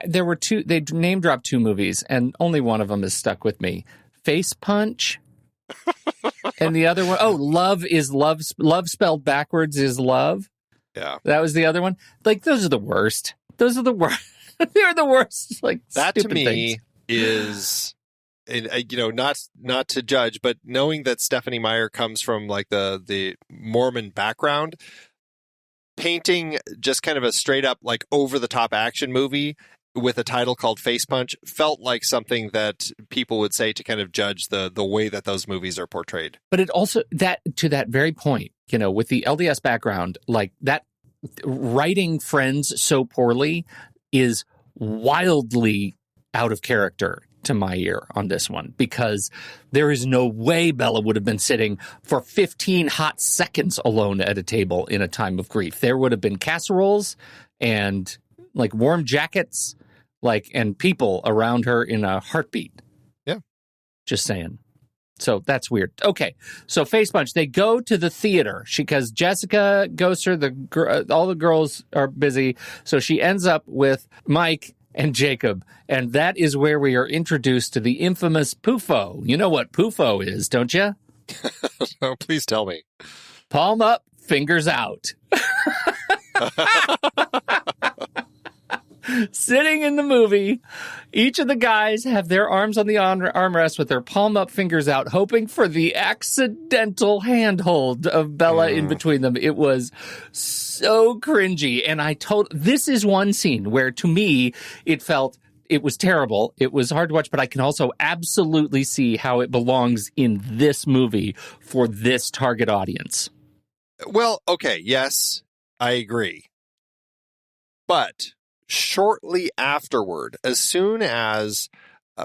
There were two. They name dropped two movies, and only one of them has stuck with me. Face Punch. And the other one, Love is Love. Love spelled backwards is love. Yeah. That was the other one. Like, those are the worst. They're the worst. Like, that to me things. Is, not to judge, but knowing that Stephenie Meyer comes from, like, the Mormon background, painting just kind of a straight up, like, over the top action movie with a title called Face Punch felt like something that people would say to kind of judge the way that those movies are portrayed. But it also, to that very point, with the LDS background, like, that writing friends so poorly is wildly out of character to my ear on this one, because there is no way Bella would have been sitting for 15 hot seconds alone at a table in a time of grief. There would have been casseroles and, like, warm jackets, like, and people around her in a heartbeat. Yeah. Just saying. So that's weird. Okay. So Face Punch, they go to the theater because Jessica goes to all the girls are busy. So she ends up with Mike and Jacob. And that is where we are introduced to the infamous Pufo. You know what Pufo is, don't you? Oh, please tell me. Palm up, fingers out. Sitting in the movie, each of the guys have their arms on the armrest with their palm up, fingers out, hoping for the accidental handhold of Bella in between them. It was so cringy. And this is one scene where, to me, it was terrible. It was hard to watch, but I can also absolutely see how it belongs in this movie for this target audience. Well, okay, yes, I agree. But shortly afterward, as soon as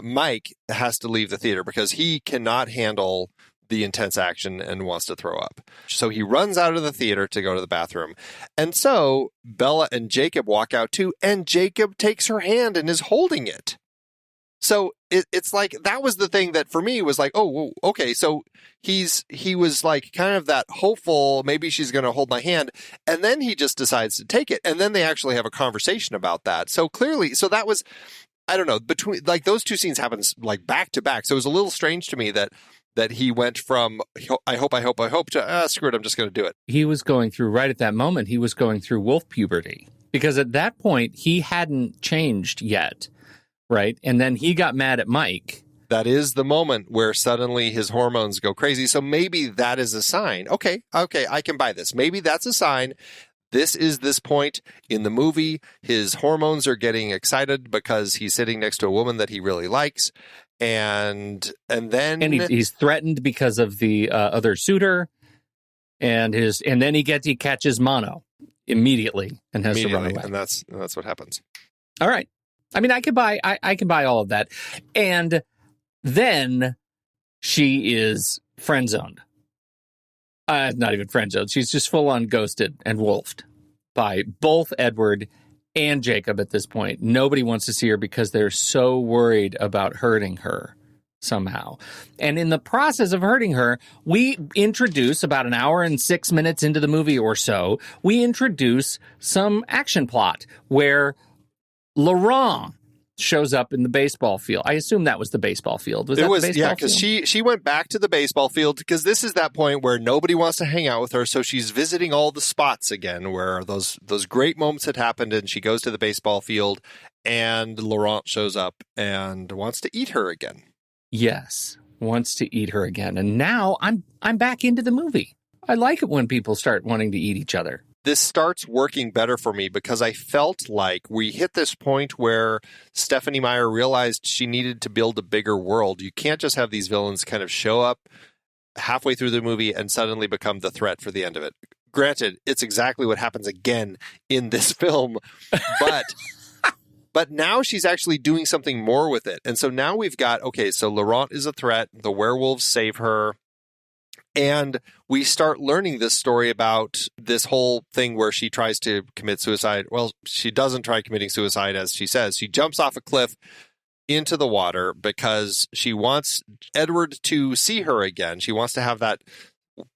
Mike has to leave the theater because he cannot handle the intense action and wants to throw up. So he runs out of the theater to go to the bathroom. And so Bella and Jacob walk out too, and Jacob takes her hand and is holding it. So it's like, that was the thing that for me was like, oh, okay. So he was like kind of that hopeful, maybe she's going to hold my hand. And then he just decides to take it. And then they actually have a conversation about that. So clearly, so that was, I don't know, between like those two scenes happen like back to back. So it was a little strange to me that he went from I hope to screw it, I'm just going to do it. He was going through, right at that moment, he was going through wolf puberty, because at that point he hadn't changed yet, right? And then he got mad at Mike. That is the moment where suddenly his hormones go crazy. So maybe that is a sign. Okay, I can buy this. Maybe that's a sign. This is this point in the movie. His hormones are getting excited because he's sitting next to a woman that he really likes. And then he's threatened because of the other suitor. And then he catches mono immediately and has to run away. And that's what happens. All right. I mean, I can buy all of that. And then she is friend zoned. Not even friend zoned. She's just full on ghosted and wolfed by both Edward and Jacob at this point. Nobody wants to see her because they're so worried about hurting her somehow. And in the process of hurting her, we introduce, about an hour and 6 minutes into the movie or so, we introduce some action plot where Laurent shows up in the baseball field. I assume that was the baseball field. Was that the baseball field? Yeah, because she went back to the baseball field because this is that point where nobody wants to hang out with her, so she's visiting all the spots again where those great moments had happened, and she goes to the baseball field, and Laurent shows up and wants to eat her again. Yes, wants to eat her again. And now I'm back into the movie. I like it when people start wanting to eat each other. This starts working better for me because I felt like we hit this point where Stephenie Meyer realized she needed to build a bigger world. You can't just have these villains kind of show up halfway through the movie and suddenly become the threat for the end of it. Granted, it's exactly what happens again in this film, but now she's actually doing something more with it. And so now we've got, okay, so Laurent is a threat. The werewolves save her. And we start learning this story about this whole thing where she tries to commit suicide. Well, she doesn't try committing suicide, as she says. She jumps off a cliff into the water because she wants Edward to see her again. She wants to have that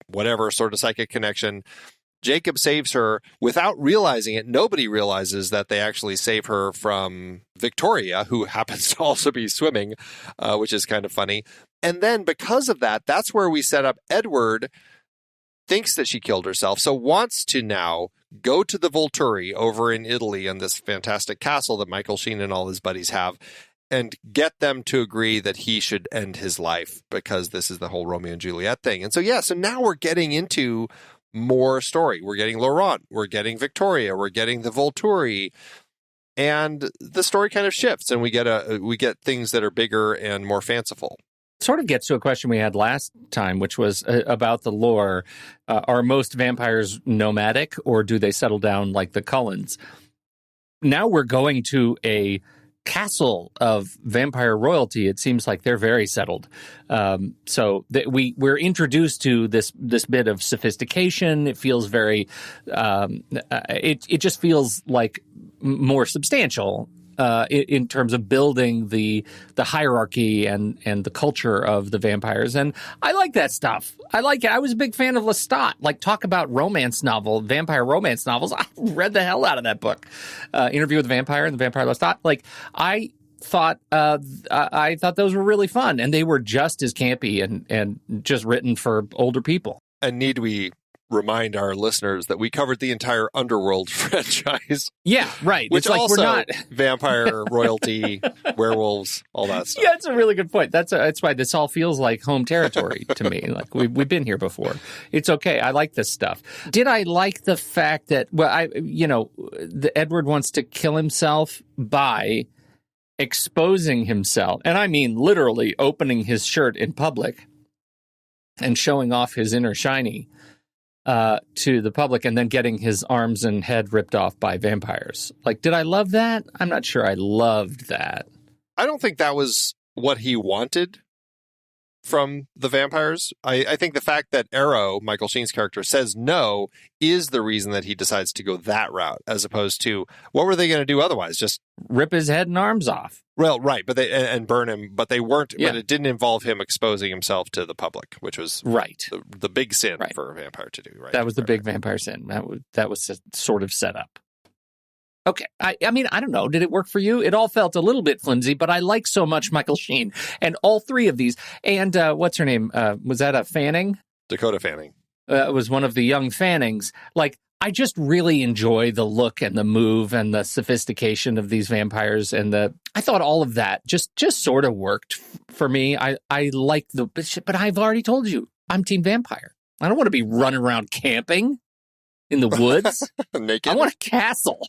whatever sort of psychic connection. Jacob saves her without realizing it. Nobody realizes that they actually save her from Victoria, who happens to also be swimming, which is kind of funny. And then because of that, that's where we set up Edward thinks that she killed herself, so wants to now go to the Volturi over in Italy in this fantastic castle that Michael Sheen and all his buddies have and get them to agree that he should end his life because this is the whole Romeo and Juliet thing. And so, so now we're getting into more story. We're getting Laurent, we're getting Victoria, we're getting the Volturi, and the story kind of shifts and we get things that are bigger and more fanciful. Sort of gets to a question we had last time, which was about the lore. Are most vampires nomadic, or do they settle down like the Cullens? Now we're going to a castle of vampire royalty. It seems like they're very settled. So we're introduced to this bit of sophistication. It feels very. It just feels like more substantial. In terms of building the hierarchy and the culture of the vampires. And I like that stuff. I like it. I was a big fan of Lestat. Like, talk about vampire romance novels. I read the hell out of that book. Interview with the Vampire and the Vampire Lestat. Like, I thought those were really fun. And they were just as campy and just written for older people. And need we remind our listeners that we covered the entire Underworld franchise. Yeah, right. Which it's like also we're not vampire, royalty, werewolves, all that stuff. Yeah, it's a really good point. That's why this all feels like home territory to me. Like we've been here before. It's okay. I like this stuff. Did I like the fact that the Edward wants to kill himself by exposing himself, and I mean literally opening his shirt in public and showing off his inner shiny to the public, and then getting his arms and head ripped off by vampires. Like, did I love that? I'm not sure I loved that. I don't think that was what he wanted from the vampires. I think the fact that Arrow, Michael Sheen's character, says no is the reason that he decides to go that route, as opposed to what were they going to do otherwise? Just rip his head and arms off. Well, right, but and burn him, but they weren't. Yeah. But it didn't involve him exposing himself to the public, which was right. The big sin right. for a vampire to do. Right, that was the big vampire sin. That was sort of set up. Okay. I mean, I don't know. Did it work for you? It all felt a little bit flimsy, but I like so much Michael Sheen. And all three of these. And what's her name? Was that a Fanning? Dakota Fanning. It was one of the young Fannings. Like, I just really enjoy the look and the move and the sophistication of these vampires. And I thought all of that just sort of worked for me. I like but I've already told you, I'm Team Vampire. I don't want to be running around camping in the woods. Naked? I want a castle.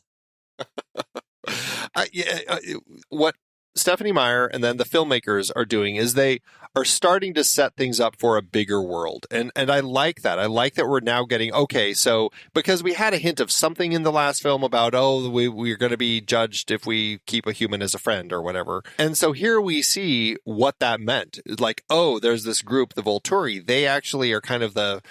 What Stephenie Meyer and then the filmmakers are doing is they are starting to set things up for a bigger world. And I like that. I like that we're now getting, okay, so because we had a hint of something in the last film about, we're going to be judged if we keep a human as a friend or whatever. And so here we see what that meant. Like, there's this group, the Volturi. They actually are kind of the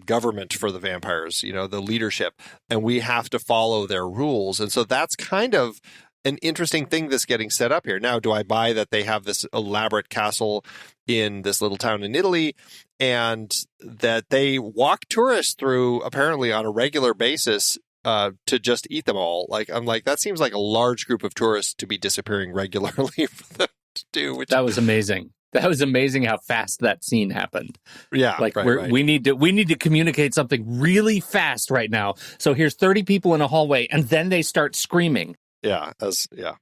government for the vampires, the leadership, and we have to follow their rules. And so that's kind of an interesting thing that's getting set up here. Now, do I buy that they have this elaborate castle in this little town in Italy and that they walk tourists through apparently on a regular basis to just eat them all? Like, I'm like, that seems like a large group of tourists to be disappearing regularly for them to do. That was amazing. That was amazing how fast that scene happened. Yeah, like right. we need to communicate something really fast right now. So here's 30 people in a hallway, and then they start screaming. Yeah, the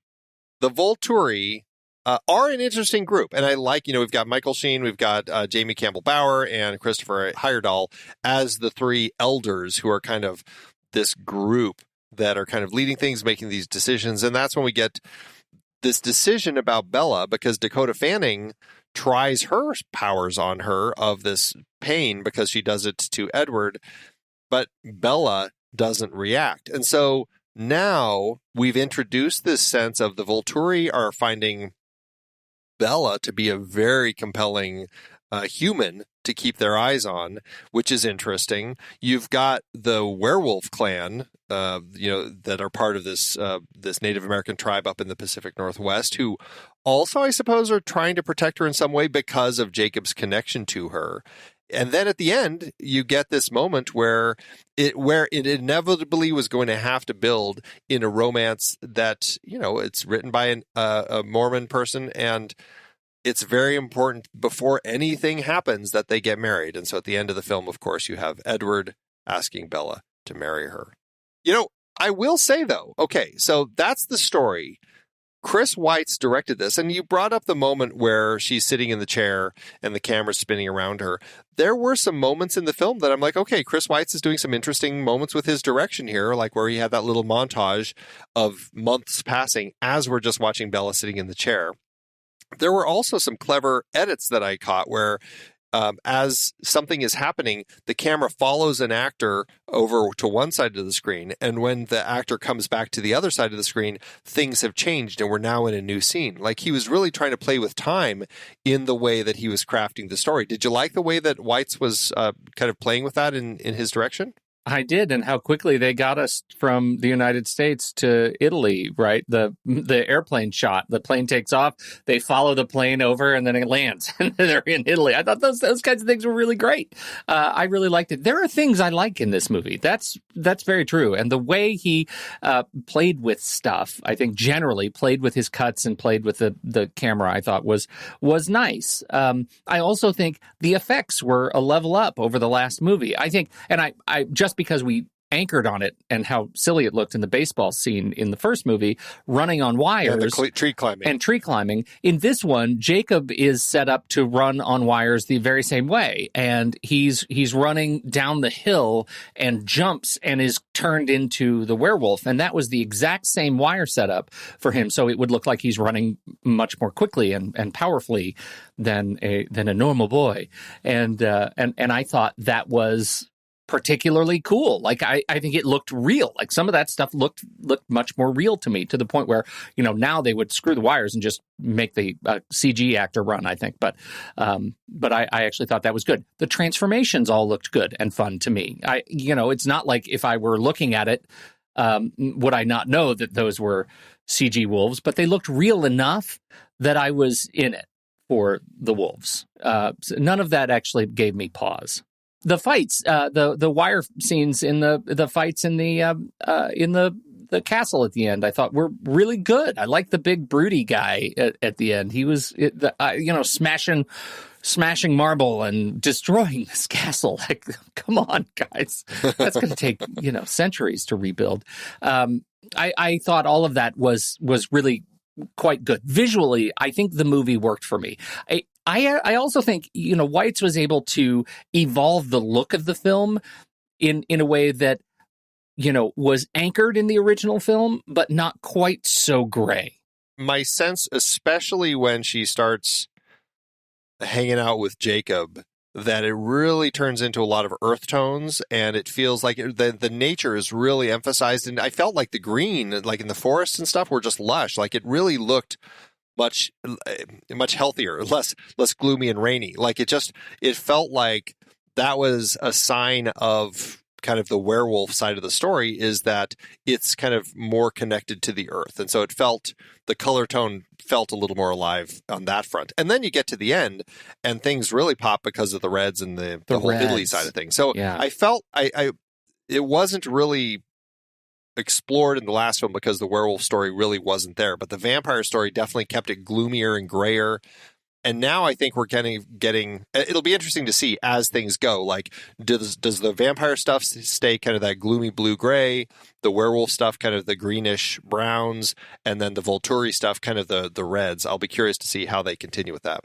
Volturi are an interesting group, and I like, we've got Michael Sheen, we've got Jamie Campbell Bower, and Christopher Heyerdahl as the three elders who are kind of this group that are kind of leading things, making these decisions, and that's when we get this decision about Bella, because Dakota Fanning tries her powers on her of this pain because she does it to Edward, but Bella doesn't react. And so now we've introduced this sense of the Volturi are finding Bella to be a very compelling human to keep their eyes on, which is interesting. You've got the werewolf clan, that are part of this Native American tribe up in the Pacific Northwest, who also, I suppose, are trying to protect her in some way because of Jacob's connection to her. And then at the end, you get this moment where it inevitably was going to have to build in a romance that, it's written by a Mormon person, and it's very important before anything happens that they get married. And so at the end of the film, of course, you have Edward asking Bella to marry her. I will say, though, okay, so that's the story. Chris Weitz directed this, and you brought up the moment where she's sitting in the chair and the camera's spinning around her. There were some moments in the film that I'm like, okay, Chris Weitz is doing some interesting moments with his direction here, like where he had that little montage of months passing as we're just watching Bella sitting in the chair. There were also some clever edits that I caught where as something is happening, the camera follows an actor over to one side of the screen. And when the actor comes back to the other side of the screen, things have changed and we're now in a new scene. Like, he was really trying to play with time in the way that he was crafting the story. Did you like the way that Weitz was kind of playing with that in his direction? I did, and how quickly they got us from the United States to Italy, right? The airplane shot, the plane takes off, they follow the plane over, and then it lands, and they're in Italy. I thought those kinds of things were really great. I really liked it. There are things I like in this movie. That's very true. And the way he played with stuff, I think generally played with his cuts and played with the camera, I thought was nice. I also think the effects were a level up over the last movie. I think, and I just because we anchored on it and how silly it looked in the baseball scene in the first movie, running on wires and tree climbing. In this one, Jacob is set up to run on wires the very same way, and he's running down the hill and jumps and is turned into the werewolf, and that was the exact same wire setup for him, so it would look like he's running much more quickly and powerfully than a normal boy, and I thought that was particularly cool. Like, I think it looked real. Like, some of that stuff looked much more real to me, to the point where, now they would screw the wires and just make the CG actor run, I think. But I actually thought that was good. The transformations all looked good and fun to me. It's not like if I were looking at it, would I not know that those were CG wolves, but they looked real enough that I was in it for the wolves. So none of that actually gave me pause. The fights, the wire scenes in the fights in the the castle at the end I thought were really good. I like the big broody guy at the end. He was, smashing marble and destroying this castle. Like, come on, guys. That's going to take, centuries to rebuild. I thought all of that was really quite good. Visually, I think the movie worked for me. I also think, Weitz was able to evolve the look of the film in a way that, was anchored in the original film, but not quite so gray. My sense, especially when she starts hanging out with Jacob, that it really turns into a lot of earth tones, and it feels like the nature is really emphasized. And I felt like the green, like in the forest and stuff, were just lush. Like it really looked much healthier, less gloomy and rainy. Like it felt like that was a sign of kind of the werewolf side of the story, is that it's kind of more connected to the earth. And so the color tone felt a little more alive on that front. And then you get to the end and things really pop because of the reds and the whole reds. Italy side of things. So yeah. I felt it wasn't really explored in the last film because the werewolf story really wasn't there. But the vampire story definitely kept it gloomier and grayer. And now I think we're getting it'll be interesting to see as things go. Like, does the vampire stuff stay kind of that gloomy blue-gray, the werewolf stuff kind of the greenish browns, and then the Volturi stuff kind of the reds? I'll be curious to see how they continue with that.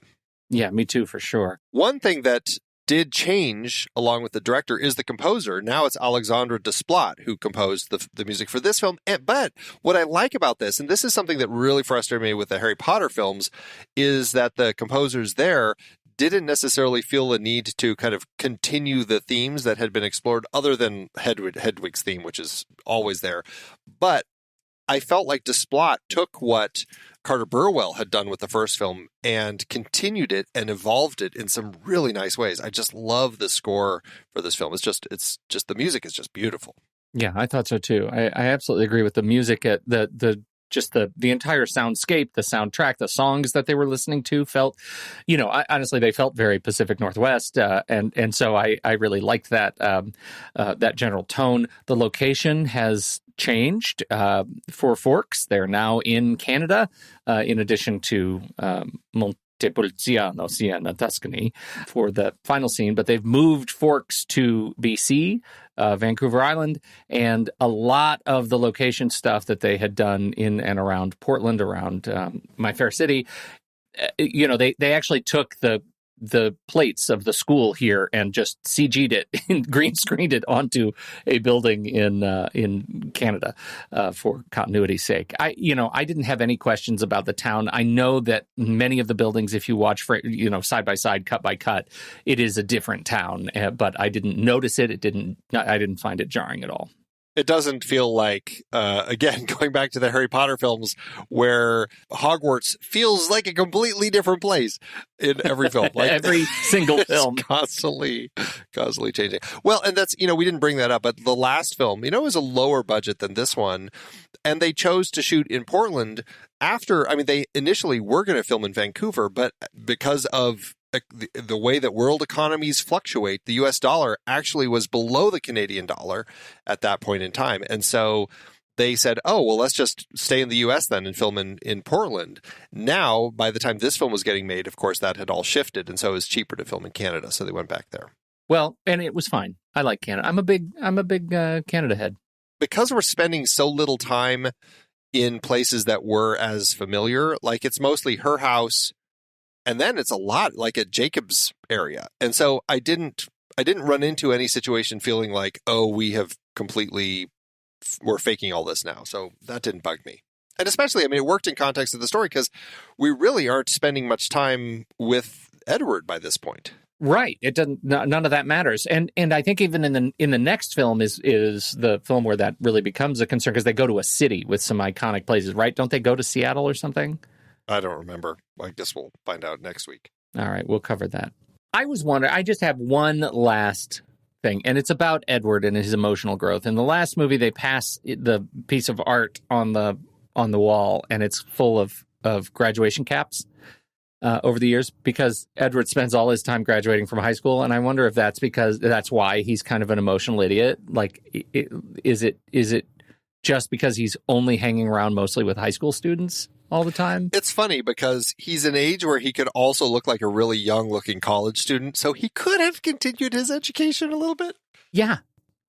Yeah, me too, for sure. One thing that did change along with the director is the composer. Now it's Alexandre Desplat who composed the music for this film. But what I like about this, and this is something that really frustrated me with the Harry Potter films, is that the composers there didn't necessarily feel the need to kind of continue the themes that had been explored, other than Hedwig's theme, which is always there. But I felt like Desplat took what Carter Burwell had done with the first film and continued it and evolved it in some really nice ways. I just love the score for this film. It's just the music is just beautiful. Yeah, I thought so too. I absolutely agree with the music. The entire soundscape, the soundtrack, the songs that they were listening to felt, honestly, they felt very Pacific Northwest, and so I really liked that that general tone. The location has changed for Forks. They're now in Canada, in addition to Montepulciano, Siena, Tuscany, for the final scene. But they've moved Forks to BC, Vancouver Island, and a lot of the location stuff that they had done in and around Portland, around My Fair City, they actually took the plates of the school here and just CG'd it and green screened it onto a building in Canada for continuity's sake. I didn't have any questions about the town. I know that many of the buildings, if you watch side by side, cut by cut, it is a different town, but I didn't notice it. I didn't find it jarring at all. It doesn't feel like, again, going back to the Harry Potter films, where Hogwarts feels like a completely different place in every film. Like, every single film. Constantly changing. Well, and that's, we didn't bring that up, but the last film, was a lower budget than this one. And they chose to shoot in Portland they initially were going to film in Vancouver, but because of the way that world economies fluctuate, the U.S. dollar actually was below the Canadian dollar at that point in time. And so they said, oh, well, let's just stay in the U.S. then and film in Portland. Now, by the time this film was getting made, of course, that had all shifted. And so it was cheaper to film in Canada. So they went back there. Well, and it was fine. I like Canada. I'm a big Canada head. Because we're spending so little time in places that were as familiar, like it's mostly her house, and then it's a lot like at Jacob's area. And so I didn't run into any situation feeling like, oh, we're faking all this now. So that didn't bug me. And especially, it worked in context of the story because we really aren't spending much time with Edward by this point. Right. It doesn't. None of that matters. And I think even in the next film is the film where that really becomes a concern, because they go to a city with some iconic places, right? Don't they go to Seattle or something? I don't remember. I guess we'll find out next week. All right, we'll cover that. I was wondering, I just have one last thing, and it's about Edward and his emotional growth. In the last movie, they pass the piece of art on the wall, and it's full of graduation caps over the years, because Edward spends all his time graduating from high school, and I wonder if that's why he's kind of an emotional idiot. Like, is it just because he's only hanging around mostly with high school students all the time. It's funny because he's an age where he could also look like a really young-looking college student, so he could have continued his education a little bit. Yeah,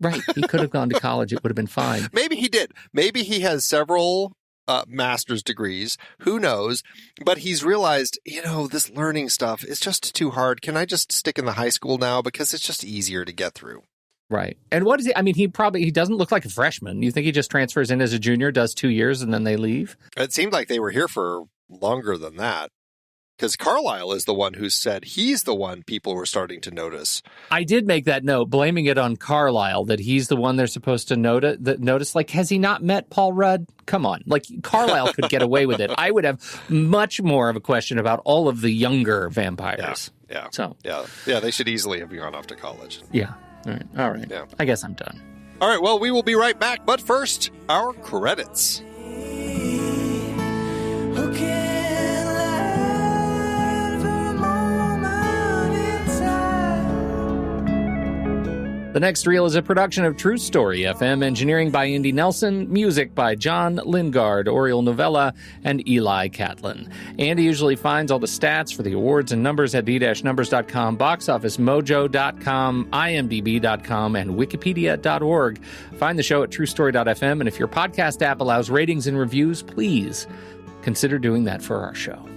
right. He could have gone to college. It would have been fine. Maybe he did. Maybe he has several master's degrees. Who knows? But he's realized, this learning stuff is just too hard. Can I just stick in the high school now? Because it's just easier to get through. Right. And what is he? I mean, he doesn't look like a freshman. You think he just transfers in as a junior, does 2 years, and then they leave? It seemed like they were here for longer than that. Because Carlisle is the one who said he's the one people were starting to notice. I did make that note, blaming it on Carlisle, that he's the one they're supposed to notice. Like, has he not met Paul Rudd? Come on. Like, Carlisle could get away with it. I would have much more of a question about all of the younger vampires. Yeah. So. Yeah, they should easily have gone off to college. Yeah. All right. Yeah. I guess I'm done. All right, well, we will be right back. But first, our credits. The next reel is a production of True Story FM, engineering by Andy Nelson, music by John Lingard, Oriole Novella, and Eli Catlin. Andy usually finds all the stats for the awards and numbers at the-numbers.com, boxofficemojo.com, imdb.com, and wikipedia.org. Find the show at truestory.fm, and if your podcast app allows ratings and reviews, please consider doing that for our show.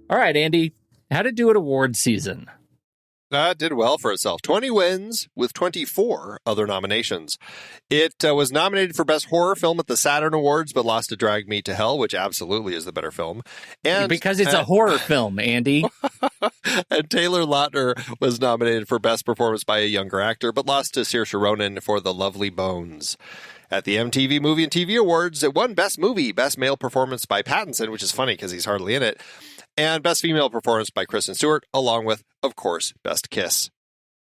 All right, Andy, how to do at award season? It did well for itself. 20 wins with 24 other nominations. It was nominated for Best Horror Film at the Saturn Awards, but lost to Drag Me to Hell, which absolutely is the better film. And because it's a horror film, Andy. And Taylor Lautner was nominated for Best Performance by a Younger Actor, but lost to Saoirse Ronan for The Lovely Bones. At the MTV Movie and TV Awards, it won Best Movie, Best Male Performance by Pattinson, which is funny because he's hardly in it, and Best Female Performance by Kristen Stewart, along with, of course, Best Kiss.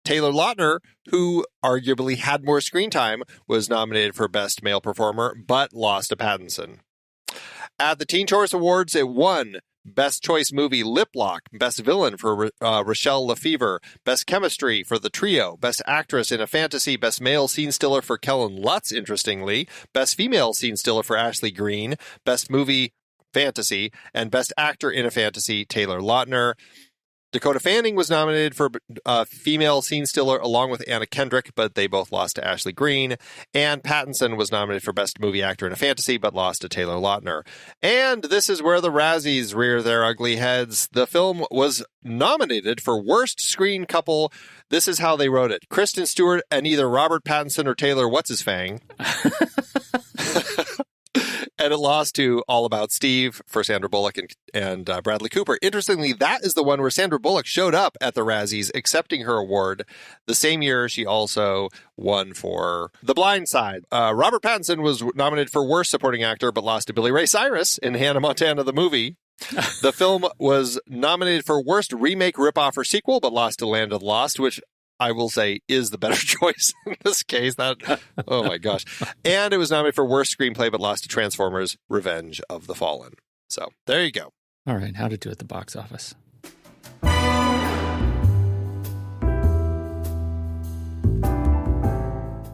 Taylor Lautner, who arguably had more screen time, was nominated for Best Male Performer, but lost to Pattinson. At the Teen Choice Awards, it won Best Choice Movie Lip Lock, Best Villain for Rochelle Lefevre, Best Chemistry for The Trio, Best Actress in a Fantasy, Best Male Scene Stiller for Kellen Lutz, interestingly, Best Female Scene Stiller for Ashley Greene, Best Movie Fantasy, and Best Actor in a Fantasy, Taylor Lautner. Dakota Fanning was nominated for Female Scene Stiller along with Anna Kendrick, but they both lost to Ashley Greene. And Pattinson was nominated for Best Movie Actor in a Fantasy, but lost to Taylor Lautner. And this is where the Razzies rear their ugly heads. The film was nominated for Worst Screen Couple. This is how they wrote it. Kristen Stewart and either Robert Pattinson or Taylor What's-His-Fang. And it lost to All About Steve for Sandra Bullock and Bradley Cooper. Interestingly, that is the one where Sandra Bullock showed up at the Razzies accepting her award. The same year, she also won for The Blind Side. Robert Pattinson was nominated for Worst Supporting Actor, but lost to Billy Ray Cyrus in Hannah Montana the Movie. The film was nominated for Worst Remake, Ripoff, or Sequel, but lost to Land of the Lost, which I will say is the better choice in this case. Oh my gosh. And it was nominated for Worst Screenplay, but lost to Transformers, Revenge of the Fallen. So there you go. All right, how to do at the box office.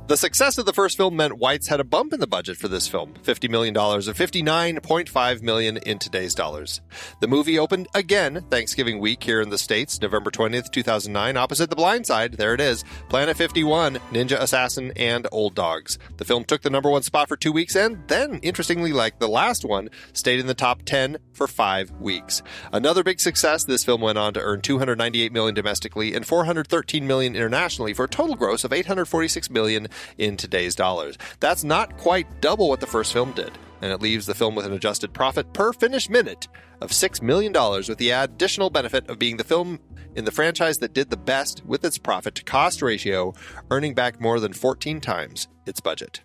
The success of the first film meant Weitz had a bump in the budget for this film, $50 million, or $59.5 million in today's dollars. The movie opened again Thanksgiving week here in the States, November 20th, 2009, opposite The Blind Side, there it is, Planet 51, Ninja Assassin, and Old Dogs. The film took the number one spot for 2 weeks and then, interestingly, like the last one, stayed in the top 10 for 5 weeks. Another big success, this film went on to earn $298 million domestically and $413 million internationally for a total gross of $846 million in today's dollars. That's not quite double what the first film did, and it leaves the film with an adjusted profit per finished minute of $6 million, with the additional benefit of being the film in the franchise that did the best with its profit-to-cost ratio, earning back more than 14 times its budget.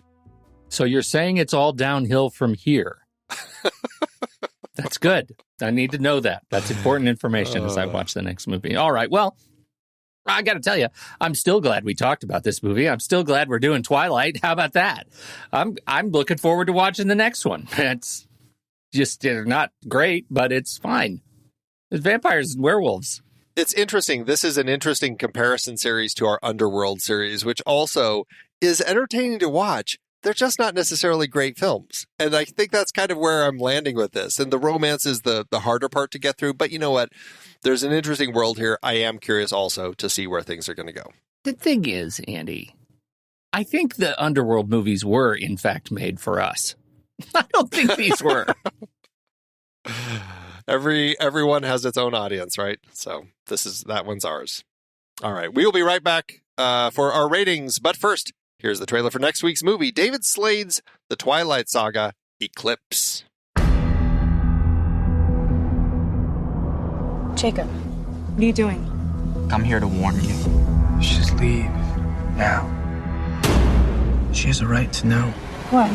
So you're saying it's all downhill from here? That's good. I need to know that. That's important information as I watch the next movie. All right, well, I got to tell you, I'm still glad we talked about this movie. I'm still glad we're doing Twilight. How about that? I'm looking forward to watching the next one. Just they're not great, but it's fine. It's vampires and werewolves. It's interesting. This is an interesting comparison series to our Underworld series, which also is entertaining to watch. They're just not necessarily great films. And I think that's kind of where I'm landing with this. And the romance is the harder part to get through. But you know what? There's an interesting world here. I am curious also to see where things are going to go. The thing is, Andy, I think the Underworld movies were, in fact, made for us. I don't think these were. Everyone has its own audience, right? So that one's ours. All right. We will be right back for our ratings. But first, here's the trailer for next week's movie, David Slade's The Twilight Saga, Eclipse. Jacob, what are you doing? I'm here to warn you. Just leave. Now. She has a right to know. What?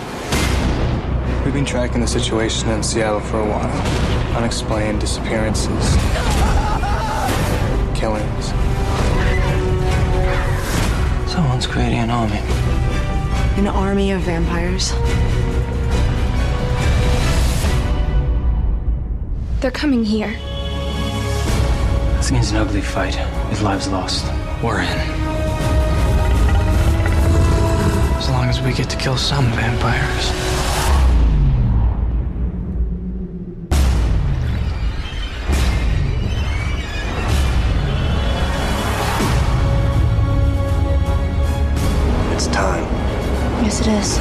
We've been tracking the situation in Seattle for a while. Unexplained disappearances. Killings. Someone's creating an army. An army of vampires? They're coming here. This means an ugly fight. His lives lost. We're in. As long as we get to kill some vampires. It's time. Yes, it is.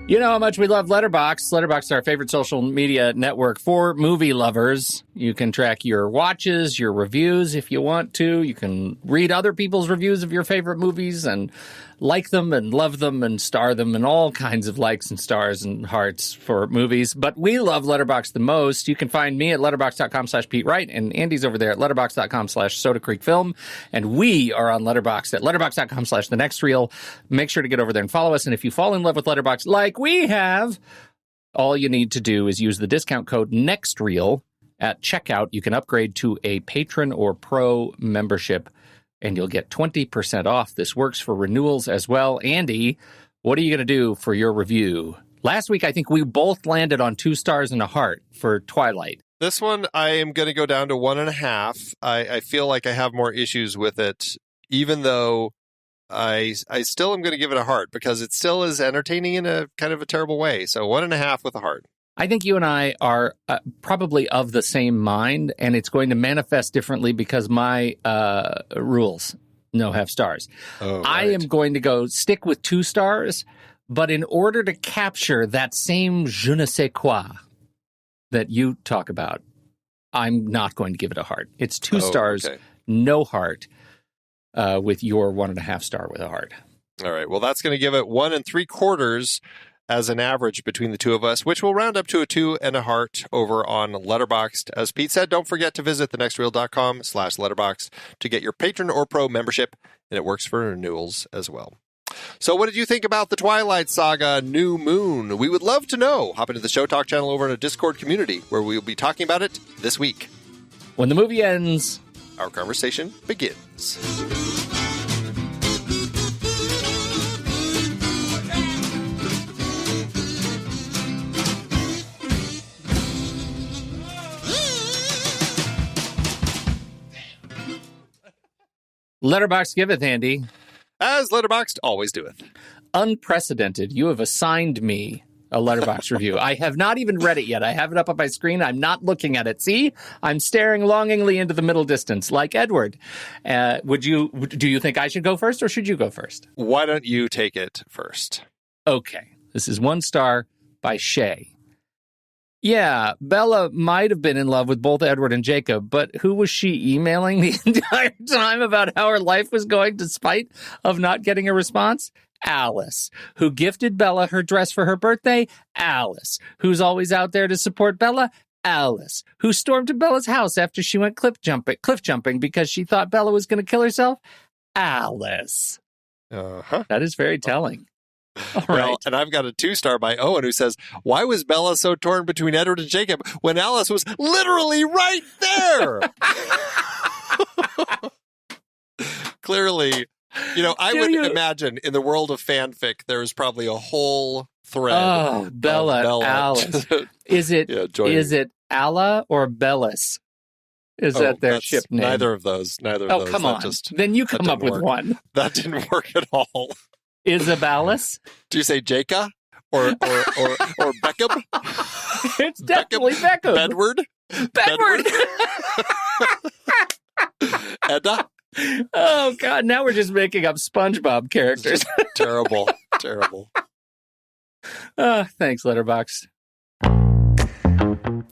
You know how much we love Letterboxd. Letterboxd is our favorite social media network for movie lovers. You can track your watches, your reviews if you want to. You can read other people's reviews of your favorite movies and like them and love them and star them and all kinds of likes and stars and hearts for movies. But we love Letterboxd the most. You can find me at letterboxd.com/Pete Wright, and Andy's over there at letterboxd.com/Soda Creek Film. And we are on Letterboxd at letterboxd.com/The Next Reel. Make sure to get over there and follow us. And if you fall in love with Letterboxd like we have, all you need to do is use the discount code NEXTREEL at checkout. You can upgrade to a patron or pro membership, and you'll get 20% off. This works for renewals as well. Andy, what are you going to do for your review? Last week, I think we both landed on 2 stars and a heart for Twilight. This one, I am going to go down to 1.5. I feel like I have more issues with it, even though I still am going to give it a heart because it still is entertaining in a kind of a terrible way. So 1.5 with a heart. I think you and I are probably of the same mind, and it's going to manifest differently because my rules have stars. Oh, right. I am going to stick with 2 stars, but in order to capture that same je ne sais quoi that you talk about, I'm not going to give it a heart. It's 2 stars, okay. No heart, with your 1.5 star with a heart. All right. Well, that's going to give it 1 3/4 as an average between the two of us, which will round up to a 2 and a heart over on Letterboxd. As Pete said, don't forget to visit thenextreel.com/letterboxd to get your patron or pro membership, and it works for renewals as well. So what did you think about the Twilight Saga New Moon? We would love to know. Hop into the Show Talk channel over in a Discord community where we'll be talking about it this week. When the movie ends, our conversation begins. Letterboxd giveth, Andy. As Letterboxd always doeth. Unprecedented. You have assigned me a Letterboxd review. I have not even read it yet. I have it up on my screen. I'm not looking at it. See? I'm staring longingly into the middle distance like Edward. Do you think I should go first or should you go first? Why don't you take it first? Okay. This is 1 star by Shay. Yeah, Bella might have been in love with both Edward and Jacob, but who was she emailing the entire time about how her life was going despite of not getting a response? Alice. Who gifted Bella her dress for her birthday? Alice. Who's always out there to support Bella? Alice. Who stormed to Bella's house after she went cliff jumping because she thought Bella was going to kill herself? Alice. Uh-huh. That is very telling. All Well, right. and I've got a 2-star by Owen who says, why was Bella so torn between Edward and Jacob when Alice was literally right there? Clearly, I would imagine in the world of fanfic, there's probably a whole thread. Oh, Bella, Alice. Is it Alla or Bellis? Is that their ship name? Neither of those. Oh, come on. Then you come up with one. That didn't work at all. Isabella's? Do you say Jacob or Beckham? It's definitely Beckham. Bedward? Edda? Oh, God. Now we're just making up SpongeBob characters. Terrible. Thanks, Letterboxd.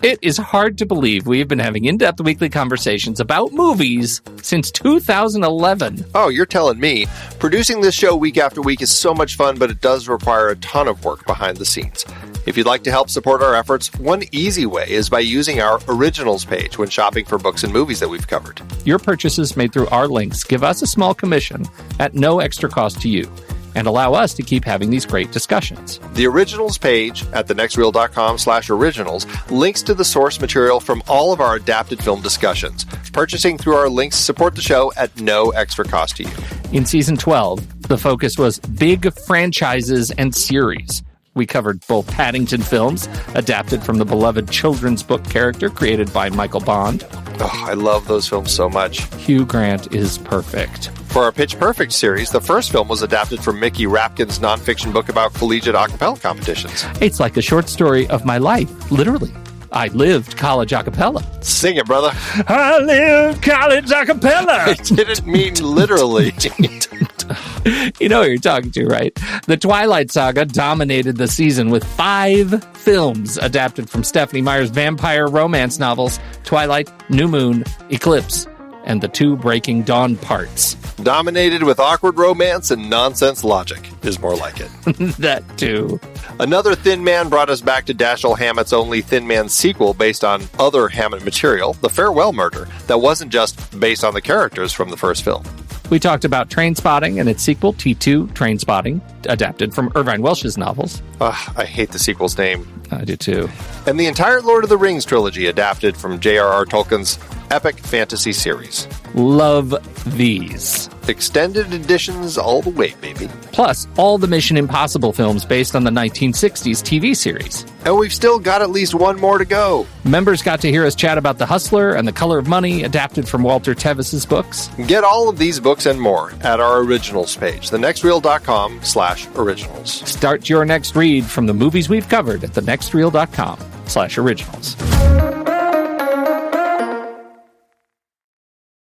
It is hard to believe we've been having in-depth weekly conversations about movies since 2011. Oh, you're telling me. Producing this show week after week is so much fun, but it does require a ton of work behind the scenes. If you'd like to help support our efforts, one easy way is by using our Originals page when shopping for books and movies that we've covered. Your purchases made through our links give us a small commission at no extra cost to you, and allow us to keep having these great discussions. The Originals page at thenextreel.com/originals links to the source material from all of our adapted film discussions. Purchasing through our links support the show at no extra cost to you. In Season 12, the focus was big franchises and series. We covered both Paddington films, adapted from the beloved children's book character created by Michael Bond. Oh, I love those films so much. Hugh Grant is perfect. For our Pitch Perfect series, the first film was adapted from Mickey Rapkin's nonfiction book about collegiate a cappella competitions. It's like a short story of my life, literally. I lived college a cappella. Sing it, brother. I lived college a cappella. I didn't mean literally. You know who you're talking to, right? The Twilight Saga dominated the season with 5 films adapted from Stephenie Meyer's vampire romance novels, Twilight, New Moon, Eclipse, and the 2 Breaking Dawn parts. Dominated with awkward romance and nonsense logic is more like it. That too. Another Thin Man brought us back to Dashiell Hammett's only Thin Man sequel based on other Hammett material, The Farewell Murder, that wasn't just based on the characters from the first film. We talked about Trainspotting and its sequel, T2 Trainspotting, adapted from Irvine Welsh's novels. I hate the sequel's name. I do too. And the entire Lord of the Rings trilogy adapted from J.R.R. Tolkien's epic fantasy series. Love these. Extended editions all the way, baby. Plus, all the Mission Impossible films based on the 1960s TV series. And we've still got at least one more to go. Members got to hear us chat about The Hustler and The Color of Money, adapted from Walter Tevis's books. Get all of these books and more at our Originals page, thenextreel.com/originals. Start your next read from the movies we've covered at thenextreel.com/originals.